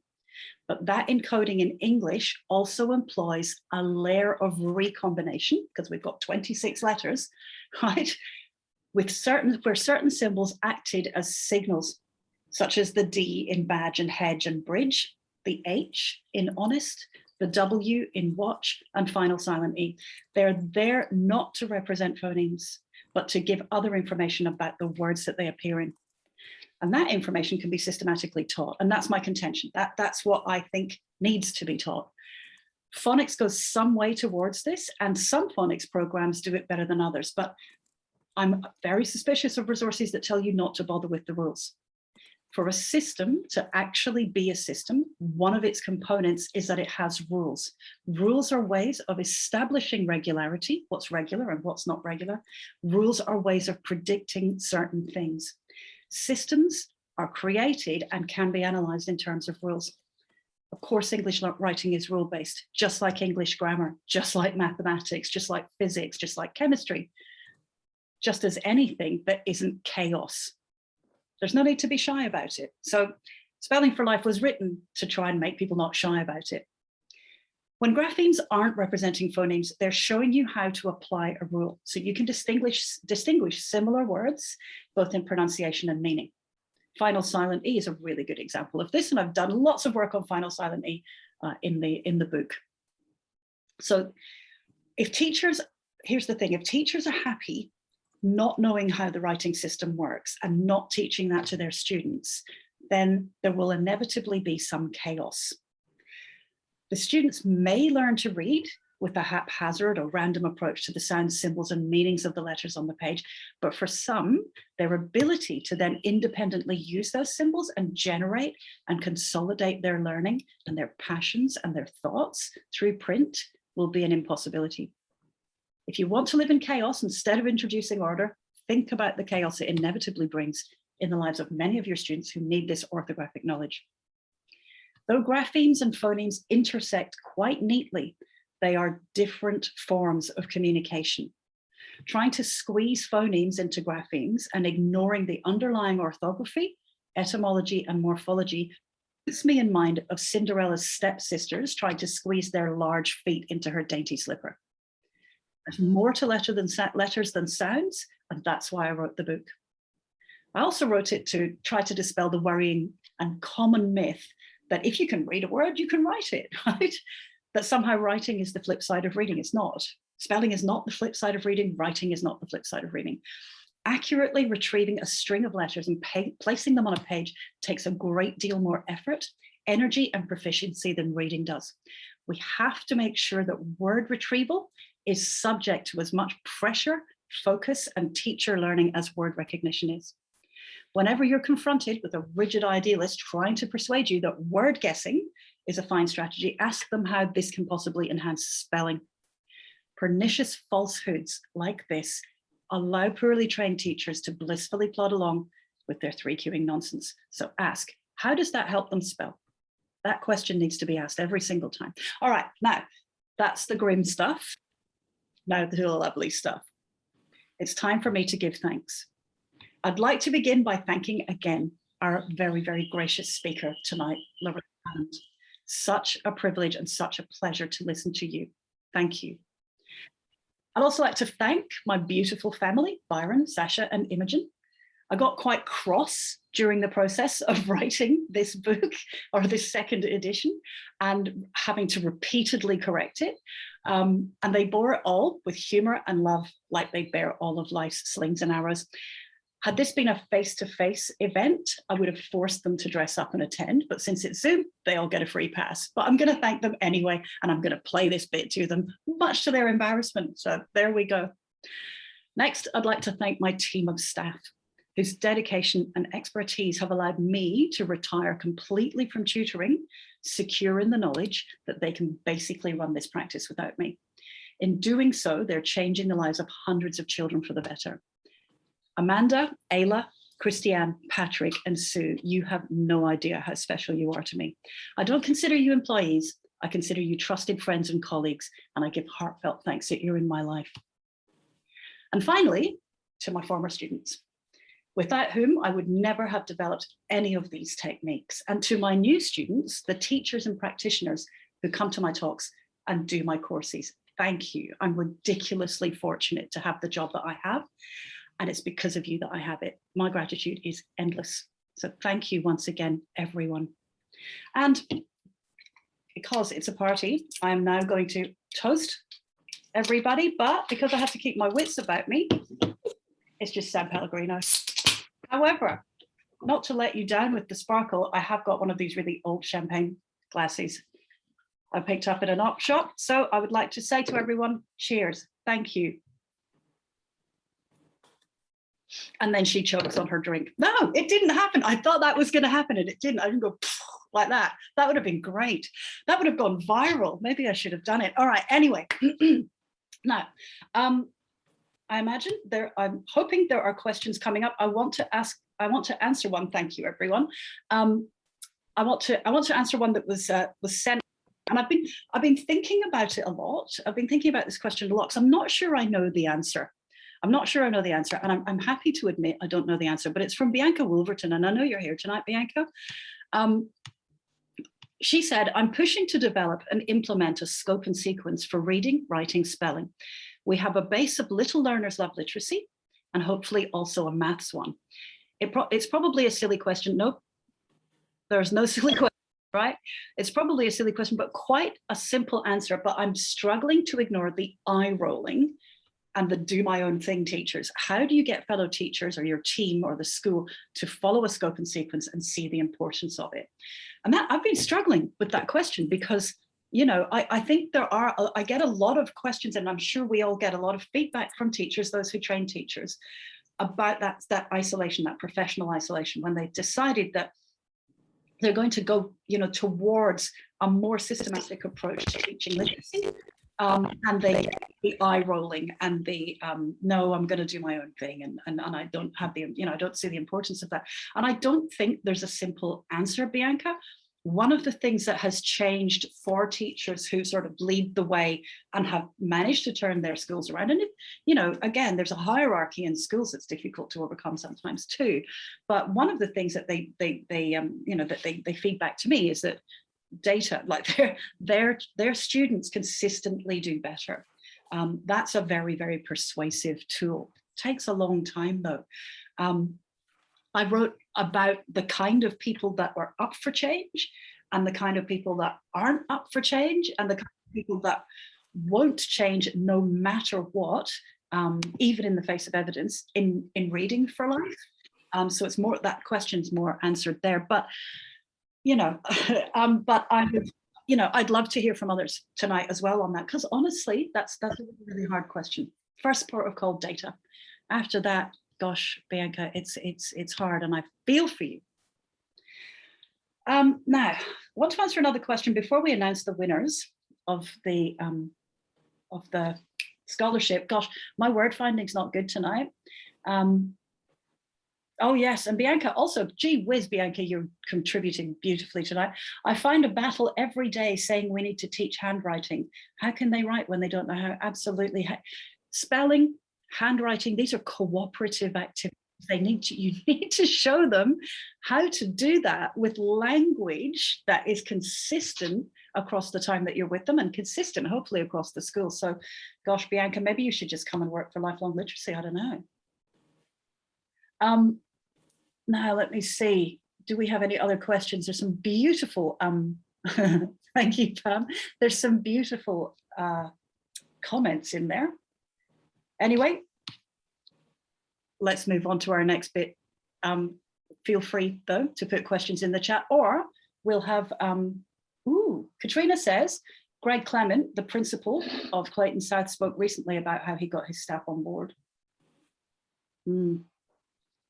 But that encoding in English also employs a layer of recombination, because we've got 26 letters, right? Where certain symbols acted as signals, such as the D in badge and hedge and bridge, the H in honest, the W in watch, and final silent E. They're there not to represent phonemes, but to give other information about the words that they appear in. And that information can be systematically taught. And that's my contention. That's what I think needs to be taught. Phonics goes some way towards this, and some phonics programs do it better than others. But I'm very suspicious of resources that tell you not to bother with the rules. For a system to actually be a system, one of its components is that it has rules. Rules are ways of establishing regularity, what's regular and what's not regular. Rules are ways of predicting certain things. Systems are created and can be analyzed in terms of rules. Of course, English writing is rule-based, just like English grammar, just like mathematics, just like physics, just like chemistry, just as anything that isn't chaos. There's no need to be shy about it. So Spelling for Life was written to try and make people not shy about it. When graphemes aren't representing phonemes, they're showing you how to apply a rule. So you can distinguish similar words, both in pronunciation and meaning. Final silent E is a really good example of this, and I've done lots of work on final silent E in the book. So if teachers, here's the thing, if teachers are happy not knowing how the writing system works and not teaching that to their students, then there will inevitably be some chaos. The students may learn to read with a haphazard or random approach to the sounds, symbols, and meanings of the letters on the page, but for some, their ability to then independently use those symbols and generate and consolidate their learning and their passions and their thoughts through print will be an impossibility. If you want to live in chaos instead of introducing order, think about the chaos it inevitably brings in the lives of many of your students who need this orthographic knowledge. Though graphemes and phonemes intersect quite neatly, they are different forms of communication. Trying to squeeze phonemes into graphemes and ignoring the underlying orthography, etymology, and morphology puts me in mind of Cinderella's stepsisters trying to squeeze their large feet into her dainty slipper. There's more to letters than sounds, and that's why I wrote the book. I also wrote it to try to dispel the worrying and common myth that if you can read a word, you can write it, right? that somehow writing is the flip side of reading. It's not. Spelling is not the flip side of reading. Writing is not the flip side of reading. Accurately retrieving a string of letters and placing them on a page takes a great deal more effort, energy, and proficiency than reading does. We have to make sure that word retrieval is subject to as much pressure, focus, and teacher learning as word recognition is. Whenever you're confronted with a rigid idealist trying to persuade you that word guessing is a fine strategy, ask them how this can possibly enhance spelling. Pernicious falsehoods like this allow poorly trained teachers to blissfully plod along with their 3Qing nonsense. So ask, how does that help them spell? That question needs to be asked every single time. All right, now that's the grim stuff. Now the lovely stuff. It's time for me to give thanks. I'd like to begin by thanking again our very, very gracious speaker tonight, Lorraine Hammond. Such a privilege and such a pleasure to listen to you. Thank you. I'd also like to thank my beautiful family, Byron, Sasha, and Imogen. I got quite cross during the process of writing this book, or this second edition, and having to repeatedly correct it. And they bore it all with humor and love, like they bear all of life's slings and arrows. Had this been a face-to-face event, I would have forced them to dress up and attend, but since it's Zoom, they all get a free pass. But I'm going to thank them anyway, and I'm going to play this bit to them, much to their embarrassment. So there we go. Next, I'd like to thank my team of staff, whose dedication and expertise have allowed me to retire completely from tutoring, secure in the knowledge that they can basically run this practice without me. In doing so, they're changing the lives of hundreds of children for the better. Amanda, Ayla, Christiane, Patrick, and Sue, you have no idea how special you are to me. I don't consider you employees. I consider you trusted friends and colleagues, and I give heartfelt thanks that you're in my life. And finally, to my former students, without whom I would never have developed any of these techniques. And to my new students, the teachers and practitioners who come to my talks and do my courses, thank you. I'm ridiculously fortunate to have the job that I have. And it's because of you that I have it. My gratitude is endless. So thank you once again, everyone. And because it's a party, I am now going to toast everybody, but because I have to keep my wits about me, it's just San Pellegrino. However, not to let you down with the sparkle, I have got one of these really old champagne glasses I picked up at an op shop. So I would like to say to everyone, cheers, thank you. And then she chokes on her drink. No, it didn't happen. I thought that was going to happen and it didn't. I didn't go like that. That would have been great. That would have gone viral. Maybe I should have done it. All right. Anyway, now, I imagine I'm hoping there are questions coming up. I want to answer one. Thank you, everyone. I want to answer one that was sent. And I've been thinking about it a lot. I've been thinking about this question a lot because I'm not sure I know the answer. I'm not sure I know the answer, and I'm happy to admit I don't know the answer, but it's from Bianca Wolverton, and I know you're here tonight, Bianca. She said, I'm pushing to develop and implement a scope and sequence for reading, writing, spelling. We have a base of little learners love literacy, and hopefully also a maths one. It's probably a silly question. Nope, there's no silly question, right? It's probably a silly question, but quite a simple answer, but I'm struggling to ignore the eye rolling and the do my own thing teachers. How do you get fellow teachers or your team or the school to follow a scope and sequence and see the importance of it? And that I've been struggling with that question because, you know, I think I get a lot of questions, and I'm sure we all get a lot of feedback from teachers, those who train teachers, about that isolation, that professional isolation, when they decided that they're going to go, you know, towards a more systematic approach to teaching literacy. And the eye rolling and the no, I'm going to do my own thing, and I don't have the, you know, I don't see the importance of that. And I don't think there's a simple answer, Bianca. One of the things that has changed for teachers who sort of lead the way and have managed to turn their schools around, and you know, again, there's a hierarchy in schools that's difficult to overcome sometimes too. But one of the things that they feed back to me is that data, like their students consistently do better. That's a very, very persuasive tool. Takes a long time though. I wrote about the kind of people that were up for change and the kind of people that aren't up for change, and the kind of people that won't change no matter what, even in the face of evidence in reading for life. So it's more, that question's more answered there, but you know, but I would, you know, I'd love to hear from others tonight as well on that, because honestly, that's a really hard question. First port of call, data. After that, gosh, Bianca, it's hard, and I feel for you. Now, I want to answer another question before we announce the winners of the scholarship. Gosh, my word finding's not good tonight. Oh yes, and Bianca also, gee whiz, Bianca, you're contributing beautifully tonight. I find a battle every day saying we need to teach handwriting. How can they write when they don't know how? Absolutely. Spelling, handwriting, these are cooperative activities. You need to show them how to do that with language that is consistent across the time that you're with them, and consistent hopefully across the school. So gosh, Bianca, maybe you should just come and work for Lifelong Literacy. I don't know. Now let me see, do we have any other questions? There's some beautiful thank you, Pam, there's some beautiful comments in there. Anyway, let's move on to our next bit. Feel free though to put questions in the chat, or we'll have Katrina says, Greg Clement, the principal of Clayton South, spoke recently about how he got his staff on board. And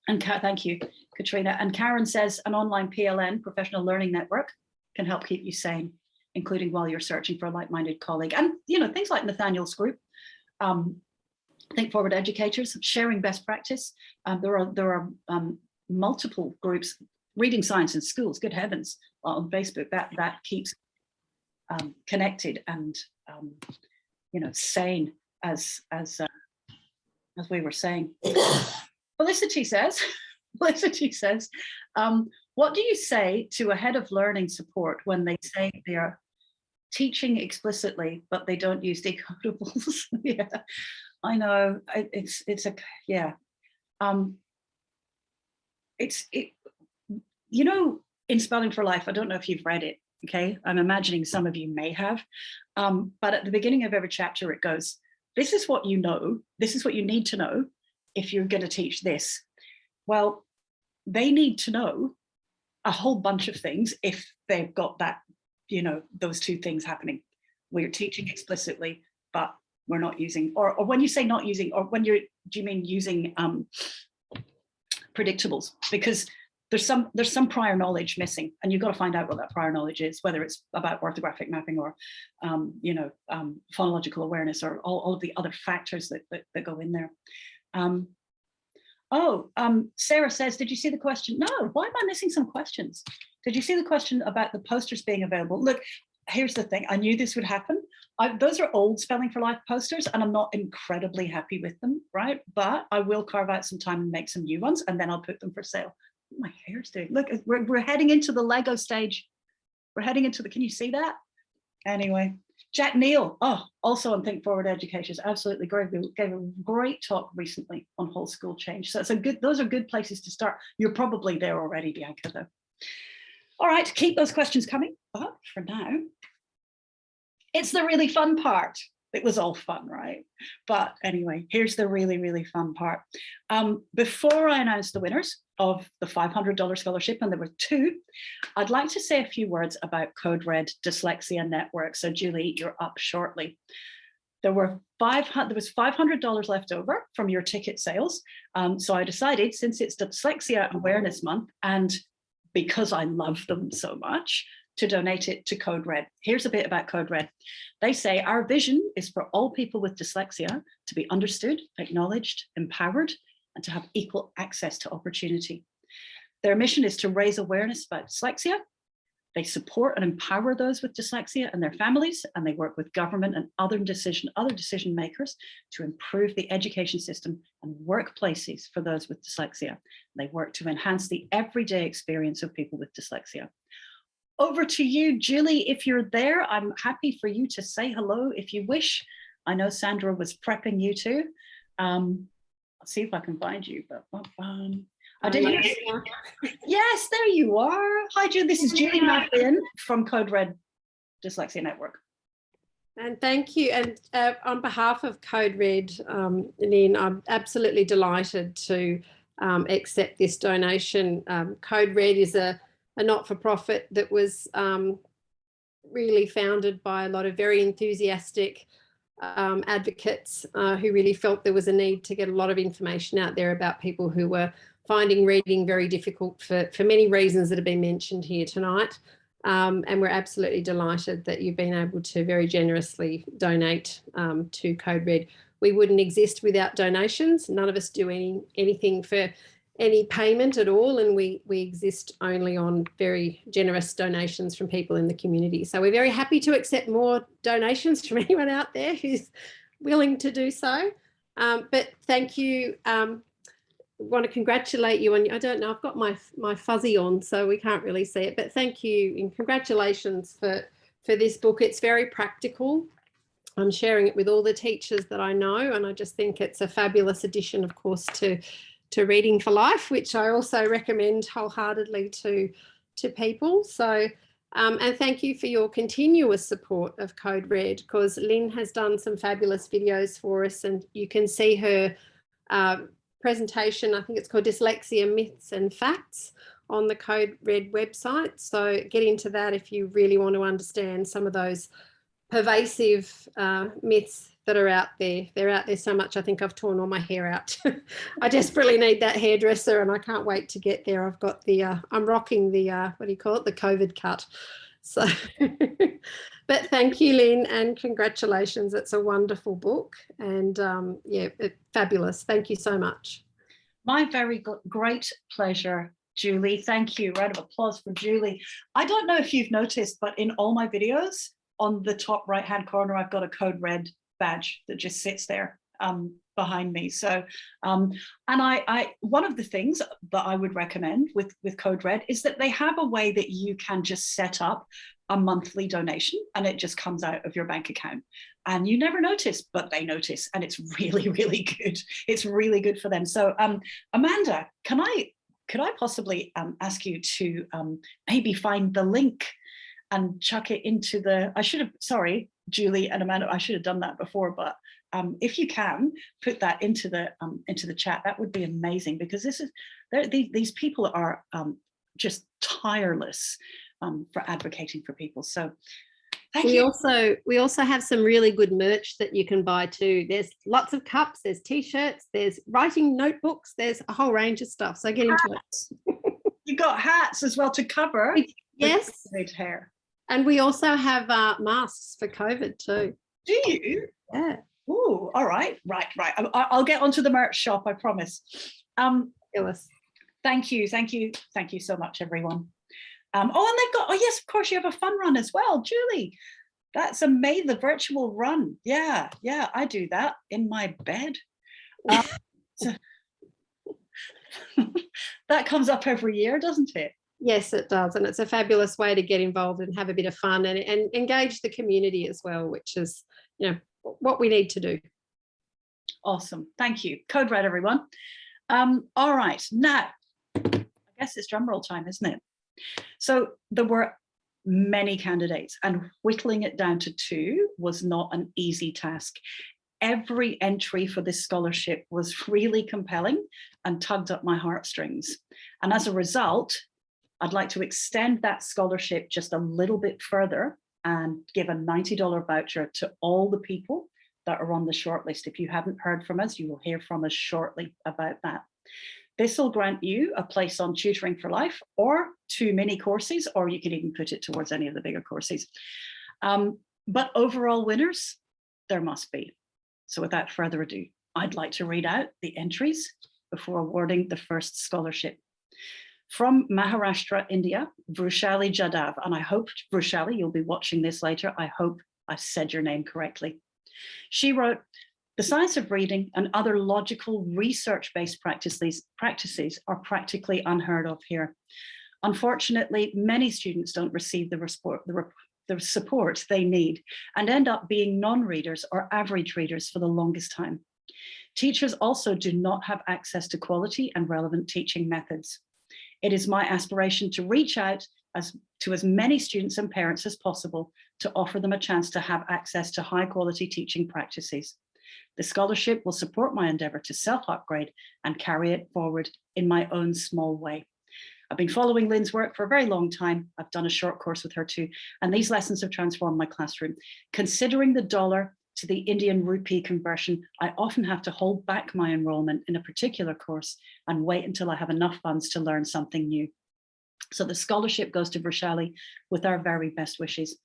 thank you, Katrina. And Karen says, an online PLN, professional learning network, can help keep you sane, including while you're searching for a like-minded colleague. And you know, things like Nathaniel's group, Think Forward Educators, sharing best practice. There are multiple groups, Reading Science in Schools, good heavens, on Facebook, that keeps connected and you know, sane, as we were saying. Felicity says, what do you say to a head of learning support when they say they are teaching explicitly, but they don't use decodables? Yeah, I know, you know, in Spelling for Life, I don't know if you've read it, okay? I'm imagining some of you may have, but at the beginning of every chapter it goes, this is what you know, this is what you need to know if you're going to teach this. Well, they need to know a whole bunch of things if they've got that, you know, those two things happening. We're teaching explicitly, but we're not using, or when you say not using, or when do you mean using predictables? Because there's some prior knowledge missing, and you've got to find out what that prior knowledge is, whether it's about orthographic mapping or you know, phonological awareness, or all of the other factors that go in there. Sarah says, did you see the question? No, why am I missing some questions? Did you see the question about the posters being available? Look, here's the thing, I knew this would happen. Those are old Spelling for Life posters, and I'm not incredibly happy with them, right? But I will carve out some time and make some new ones, and then I'll put them for sale. My hair's doing, look, we're heading into the Lego stage. We're heading into the, can you see that? Anyway, Jack Neal, also on Think Forward Educators, absolutely great. Gave a great talk recently on whole school change. So it's those are good places to start. You're probably there already, Bianca, though. All right, keep those questions coming. But for now, it's the really fun part. It was all fun, right? But anyway, here's the really, really fun part. Before I announce the winners of the $500 scholarship, and there were two, I'd like to say a few words about Code Red Dyslexia Network. So Julie, you're up shortly. There was $500 left over from your ticket sales. So I decided, since it's Dyslexia Awareness Month, and because I love them so much, to donate it to Code Red. Here's a bit about Code Red. They say, our vision is for all people with dyslexia to be understood, acknowledged, empowered, and to have equal access to opportunity. Their mission is to raise awareness about dyslexia. They support and empower those with dyslexia and their families, and they work with government and other decision makers to improve the education system and workplaces for those with dyslexia. They work to enhance the everyday experience of people with dyslexia. Over to you, Julie, if you're there. I'm happy for you to say hello if you wish. I know Sandra was prepping you too. I'll see if I can find you. But I didn't. Yes, there you are. Hi, Julie. This is Julie Maffin from Code Red Dyslexia Network. And thank you. And on behalf of Code Red, Lyn, I'm absolutely delighted to accept this donation. Code Red is a not-for-profit that was really founded by a lot of very enthusiastic advocates who really felt there was a need to get a lot of information out there about people who were finding reading very difficult for many reasons that have been mentioned here tonight. And we're absolutely delighted that you've been able to very generously donate to Code Red. We wouldn't exist without donations. None of us do anything for any payment at all, and we exist only on very generous donations from people in the community. So we're very happy to accept more donations from anyone out there who's willing to do so. But thank you. Want to congratulate you on, I don't know, I've got my fuzzy on so we can't really see it, but thank you and congratulations for this book. It's very practical. I'm sharing it with all the teachers that I know, and I just think it's a fabulous addition, of course, to Reading for Life, which I also recommend wholeheartedly to people. So and thank you for your continuous support of Code Red, because Lyn has done some fabulous videos for us, and you can see her presentation, I think it's called Dyslexia Myths and Facts, on the Code Red website. So get into that if you really want to understand some of those pervasive myths that are out there. They're out there so much, I think I've torn all my hair out. I desperately need that hairdresser and I can't wait to get there. I've got the, I'm rocking the, what do you call it? The COVID cut. So, but thank you, Lyn, and congratulations. It's a wonderful book and yeah, fabulous. Thank you so much. My very great pleasure, Julie. Thank you. Round of applause for Julie. I don't know if you've noticed, but in all my videos, on the top right-hand corner, I've got a Code Red badge that just sits there behind me. So, and I one of the things that I would recommend with Code Red is that they have a way that you can just set up a monthly donation and it just comes out of your bank account. And you never notice, but they notice, and it's really, really good. It's really good for them. So, Amanda, could I possibly ask you to maybe find the link and chuck it into the, I should have, sorry, Julie and Amanda, I should have done that before, but if you can put that into the chat, that would be amazing, because this is, these people are just tireless for advocating for people. So thank you. We also have some really good merch that you can buy too. There's lots of cups, there's t-shirts, there's writing notebooks, there's a whole range of stuff. So get into it. You've got hats as well to cover. Yes. Hair. And we also have masks for COVID too. Do you? Yeah. Oh, all right. Right. I'll get onto the merch shop, I promise. Fabulous. Thank you so much, everyone. Oh, and they've got, oh yes, of course, you have a fun run as well, Julie. That's amazing, the virtual run. Yeah, I do that in my bed. So that comes up every year, doesn't it? Yes, it does. And it's a fabulous way to get involved and have a bit of fun and engage the community as well, which is, you know, what we need to do. Awesome. Thank you. Code Red, everyone. All right. Now, I guess it's drum roll time, isn't it? So there were many candidates, and whittling it down to 2 was not an easy task. Every entry for this scholarship was really compelling and tugged up my heartstrings. And as a result, I'd like to extend that scholarship just a little bit further and give a $90 voucher to all the people that are on the shortlist. If you haven't heard from us, you will hear from us shortly about that. This will grant you a place on Tutoring for Life or 2 mini courses, or you can even put it towards any of the bigger courses. But overall winners, there must be. So without further ado, I'd like to read out the entries before awarding the first scholarship. From Maharashtra, India, Vrushali Jadav, and I hope, Vrushali, you'll be watching this later. I hope I said your name correctly. She wrote, the science of reading and other logical research-based practices are practically unheard of here. Unfortunately, many students don't receive the support they need and end up being non-readers or average readers for the longest time. Teachers also do not have access to quality and relevant teaching methods. It is my aspiration to reach out to as many students and parents as possible to offer them a chance to have access to high quality teaching practices. The scholarship will support my endeavour to self-upgrade and carry it forward in my own small way. I've been following Lyn's work for a very long time. I've done a short course with her too, and these lessons have transformed my classroom. Considering the dollar to the Indian rupee conversion, I often have to hold back my enrolment in a particular course and wait until I have enough funds to learn something new. So the scholarship goes to Vaishali with our very best wishes.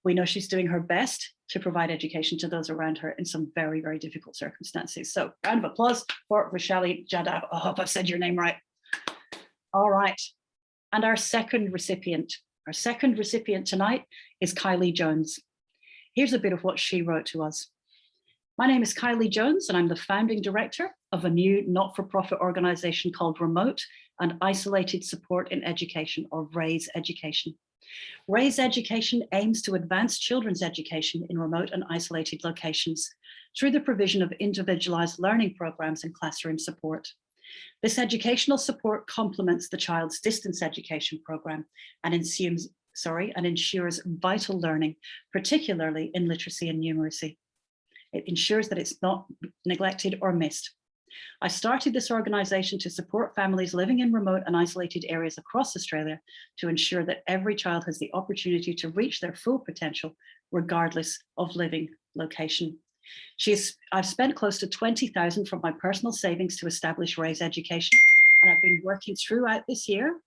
We know she's doing her best to provide education to those around her in some very, very difficult circumstances. So round of applause for Vaishali Jadhav. I hope I've said your name right. All right. And our second recipient tonight is Kylie Jones. Here's a bit of what she wrote to us. My name is Kylie Jones, and I'm the founding director of a new not-for-profit organization called Remote and Isolated Support in Education, or RAISE Education. RAISE Education aims to advance children's education in remote and isolated locations through the provision of individualized learning programs and classroom support. This educational support complements the child's distance education program and ensures vital learning, particularly in literacy and numeracy. It ensures that it's not neglected or missed. I started this organisation to support families living in remote and isolated areas across Australia to ensure that every child has the opportunity to reach their full potential, regardless of living location. I've spent close to 20,000 from my personal savings to establish RAISE Education, and I've been working throughout this year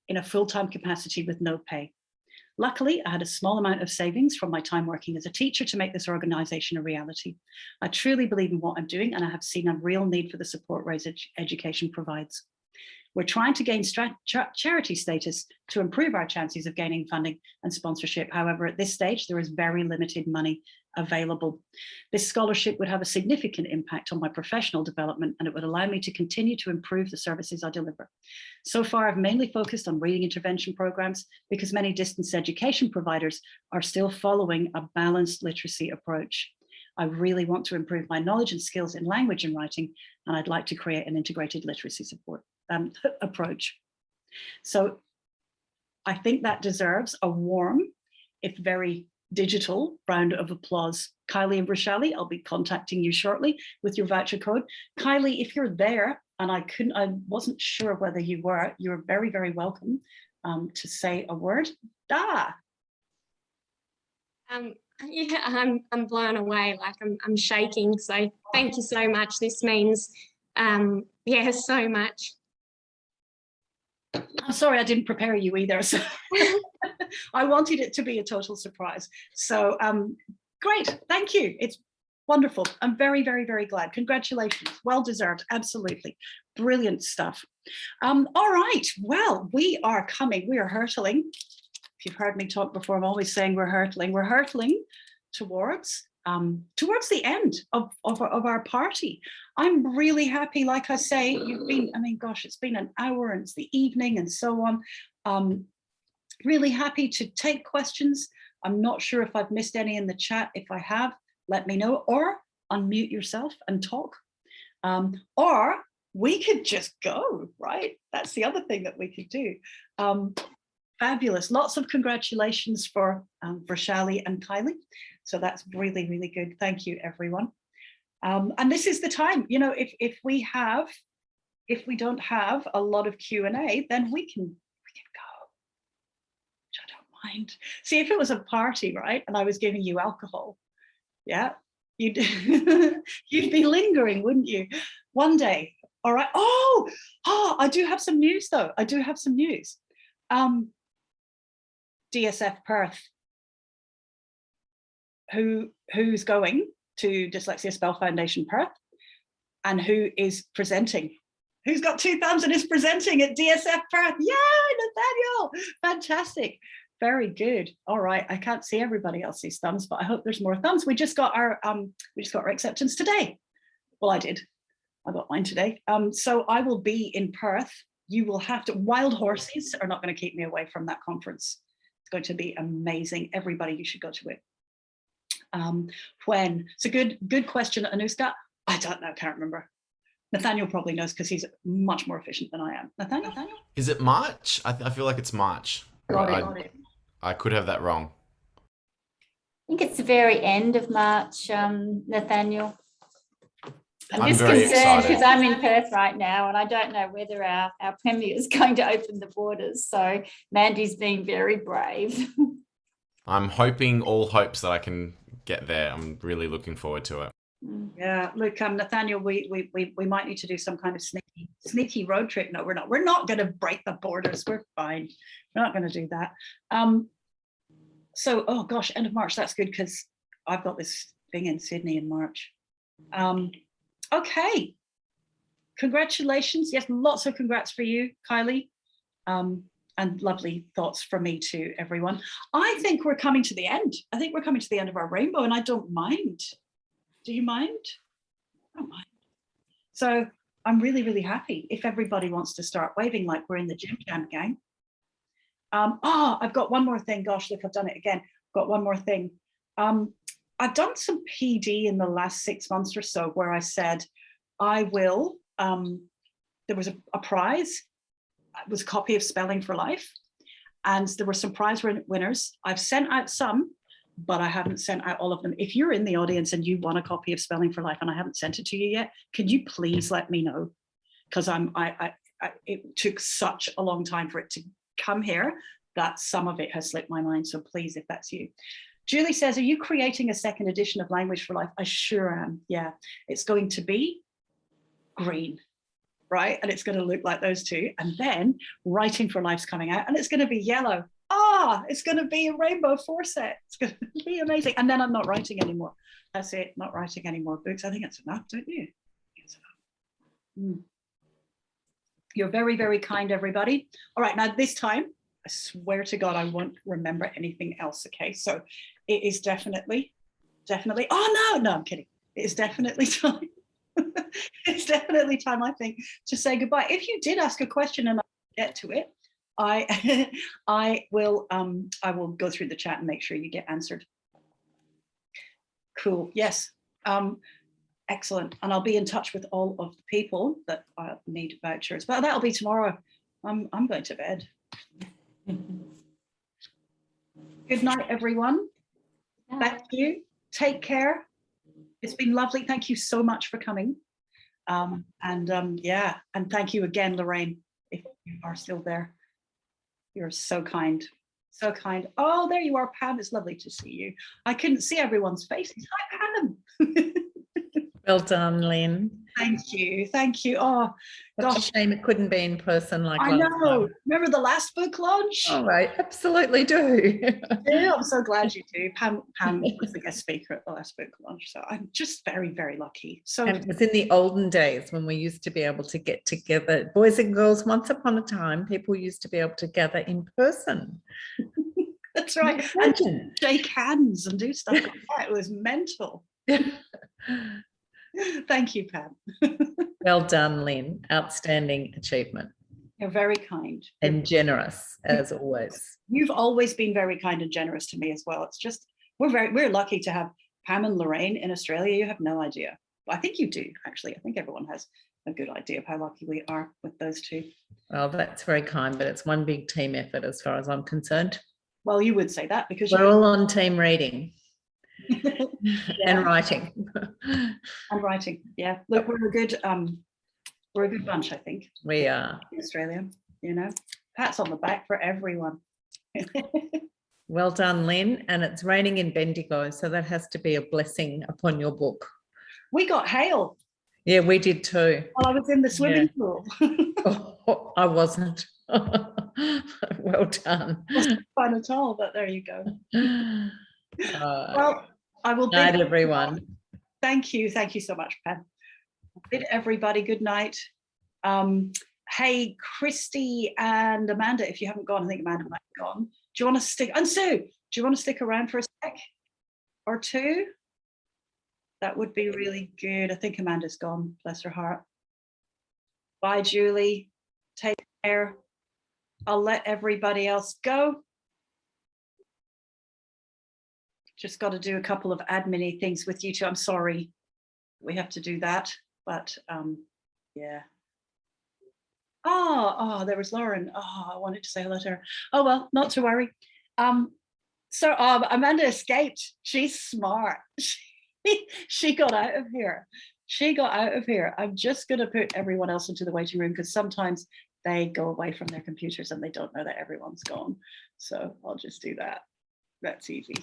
in a full-time capacity with no pay. Luckily, I had a small amount of savings from my time working as a teacher to make this organisation a reality. I truly believe in what I'm doing, and I have seen a real need for the support RAISE Education provides. We're trying to gain charity status to improve our chances of gaining funding and sponsorship. However, at this stage, there is very limited money available. This scholarship would have a significant impact on my professional development, and it would allow me to continue to improve the services I deliver. So far, I've mainly focused on reading intervention programs because many distance education providers are still following a balanced literacy approach. I really want to improve my knowledge and skills in language and writing, and I'd like to create an integrated literacy support approach. So I think that deserves a warm, if very digital, round of applause. Kylie and Vaishali, I'll be contacting you shortly with your voucher code. Kylie, if you're there, and I wasn't sure whether you were, you're very, very welcome to say a word. Da. Yeah, I'm blown away, like I'm shaking. So thank you so much. This means, yeah, so much. I'm sorry I didn't prepare you either. So I wanted it to be a total surprise. So great, thank you. It's wonderful. I'm very, very, very glad. Congratulations, well deserved, absolutely. Brilliant stuff. All right, well, we are hurtling. If you've heard me talk before, I'm always saying we're hurtling towards the end of our party. I'm really happy, like I say, it's been an hour and it's the evening and so on. Really happy to take questions. I'm not sure if I've missed any in the chat. If I have, let me know, or unmute yourself and talk. Or we could just go, right? That's the other thing that we could do. Fabulous. Lots of congratulations for Vaishali and Kylie. So that's really, really good. Thank you, everyone. And this is the time, if we don't have a lot of Q&A, then we can go, which I don't mind. See, if it was a party, right, and I was giving you alcohol, yeah, you'd be lingering, wouldn't you? One day, all right. Oh, I do have some news though. I do have some news. DSF Perth, who's going to Dyslexia Spell Foundation Perth, and who is presenting? Who's got 2 thumbs and is presenting at DSF Perth? Yeah, Nathaniel, fantastic, very good. All right, I can't see everybody else's thumbs, but I hope there's more thumbs. We just got our acceptance today. Well, I did. I got mine today. So I will be in Perth. You will have to. Wild horses are not going to keep me away from that conference. It's going to be amazing. Everybody, you should go to it. When? It's a good question, Anuska. I don't know, can't remember. Nathaniel probably knows because he's much more efficient than I am. Nathaniel? Is it March? I feel like it's March. Got it. I could have that wrong. think it's the very end of March, Nathaniel. I'm I'm just very concerned excited. because I'm in Perth right now and I don't know whether our Premier is going to open the borders. So Mandy's being very brave. I'm hoping all hopes that I can get there. I'm really looking forward to it. Yeah, look, Nathaniel, we might need to do some kind of sneaky road trip. No, we're not. We're not going to break the borders. We're fine. We're not going to do that. So, oh gosh, end of March. That's good because I've got this thing in Sydney in March. Okay. Congratulations. Yes, lots of congrats for you, Kylie. And lovely thoughts from me to everyone. I think we're coming to the end. I think we're coming to the end of our rainbow, and I don't mind. Do you mind? I don't mind. So I'm really, really happy if everybody wants to start waving like we're in the Gym Jam gang. I've got one more thing. Gosh, look, I've done it again. I've got one more thing. I've done some PD in the last 6 months or so where I said I will. There was a prize. It was a copy of Spelling for Life, and there were some prize winners. I've sent out some, but I haven't sent out all of them. If you're in the audience and you want a copy of Spelling for Life and I haven't sent it to you yet, can you please let me know? Because it took such a long time for it to come here that some of it has slipped my mind. So please, if that's you. Julie says, are you creating a second edition of Language for Life? I sure am. Yeah, it's going to be green, right? And it's going to look like those two. And then Writing for Life's coming out and it's going to be yellow. It's going to be a rainbow 4-set. It's going to be amazing. And then I'm not writing anymore. That's it, not writing any more books. I think it's enough, don't you? It's enough. You're very, very kind, everybody. All right, now this time, I swear to God, I won't remember anything else, okay? So it is definitely, oh no, I'm kidding. It is definitely time. It's definitely time, I think, to say goodbye. If you did ask a question and I get to it, I will go through the chat and make sure you get answered. Cool. Yes. Excellent. And I'll be in touch with all of the people that need vouchers, but that'll be tomorrow. I'm going to bed. Good night, everyone. Thank you. Take care. It's been lovely. Thank you so much for coming. Yeah, and thank you again, Lorraine, if you are still there. You're so kind. So kind. Oh, there you are, Pam. It's lovely to see you. I couldn't see everyone's faces. Hi, Pam. Well done, Lyn. Thank you. Thank you. Oh, Such gosh. a shame it couldn't be in person like I last know. time. Remember the last book launch? Oh, I absolutely do. Yeah, I'm so glad you do. Pam was the guest speaker at the last book launch. So I'm just very, very lucky. So And it was in the olden days when we used to be able to get together. Boys and girls, once upon a time, people used to be able to gather in person. that's right. And shake hands and do stuff like that. It was mental. Thank you, Pam. Well done, Lyn. Outstanding achievement. You're very kind. And generous, as always. You've always been very kind and generous to me as well. It's just, we're lucky to have Pam and Lorraine in Australia. You have no idea. I think you do, actually. I think everyone has a good idea of how lucky we are with those two. Well, that's very kind, but it's one big team effort as far as I'm concerned. Well, you would say that because we're all on team reading. And writing. And writing, yeah. Look, we're a good bunch, I think. We are. In Australia, you know. Pats on the back for everyone. Well done, Lyn. And it's raining in Bendigo, so that has to be a blessing upon your book. We got hail. Yeah, we did too. While I was in the swimming pool. Oh, I wasn't. Well done. Wasn't fun at all, but there you go. Well, I will bid everyone. Thank you so much, Pam. Bid everybody good night. Hey, Christy and Amanda, if you haven't gone, I think Amanda might have gone. Do you want to stick? And Sue, do you want to stick around for a sec or two? That would be really good. I think Amanda's gone. Bless her heart. Bye, Julie. Take care. I'll let everybody else go. Just got to do a couple of admin-y things with you two. I'm sorry we have to do that, but yeah. Oh, there was Lauren. Oh, I wanted to say hello to her. Oh, well, not to worry. So Amanda escaped. She's smart. She got out of here. She got out of here. I'm just going to put everyone else into the waiting room because sometimes they go away from their computers and they don't know that everyone's gone. So I'll just do that. That's easy.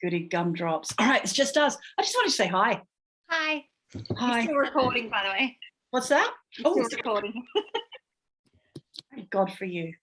Goody gumdrops. All right, it's just us. I just wanted to say hi. Hi. Hi. Still recording, by the way. What's that? Still recording. Thank God for you.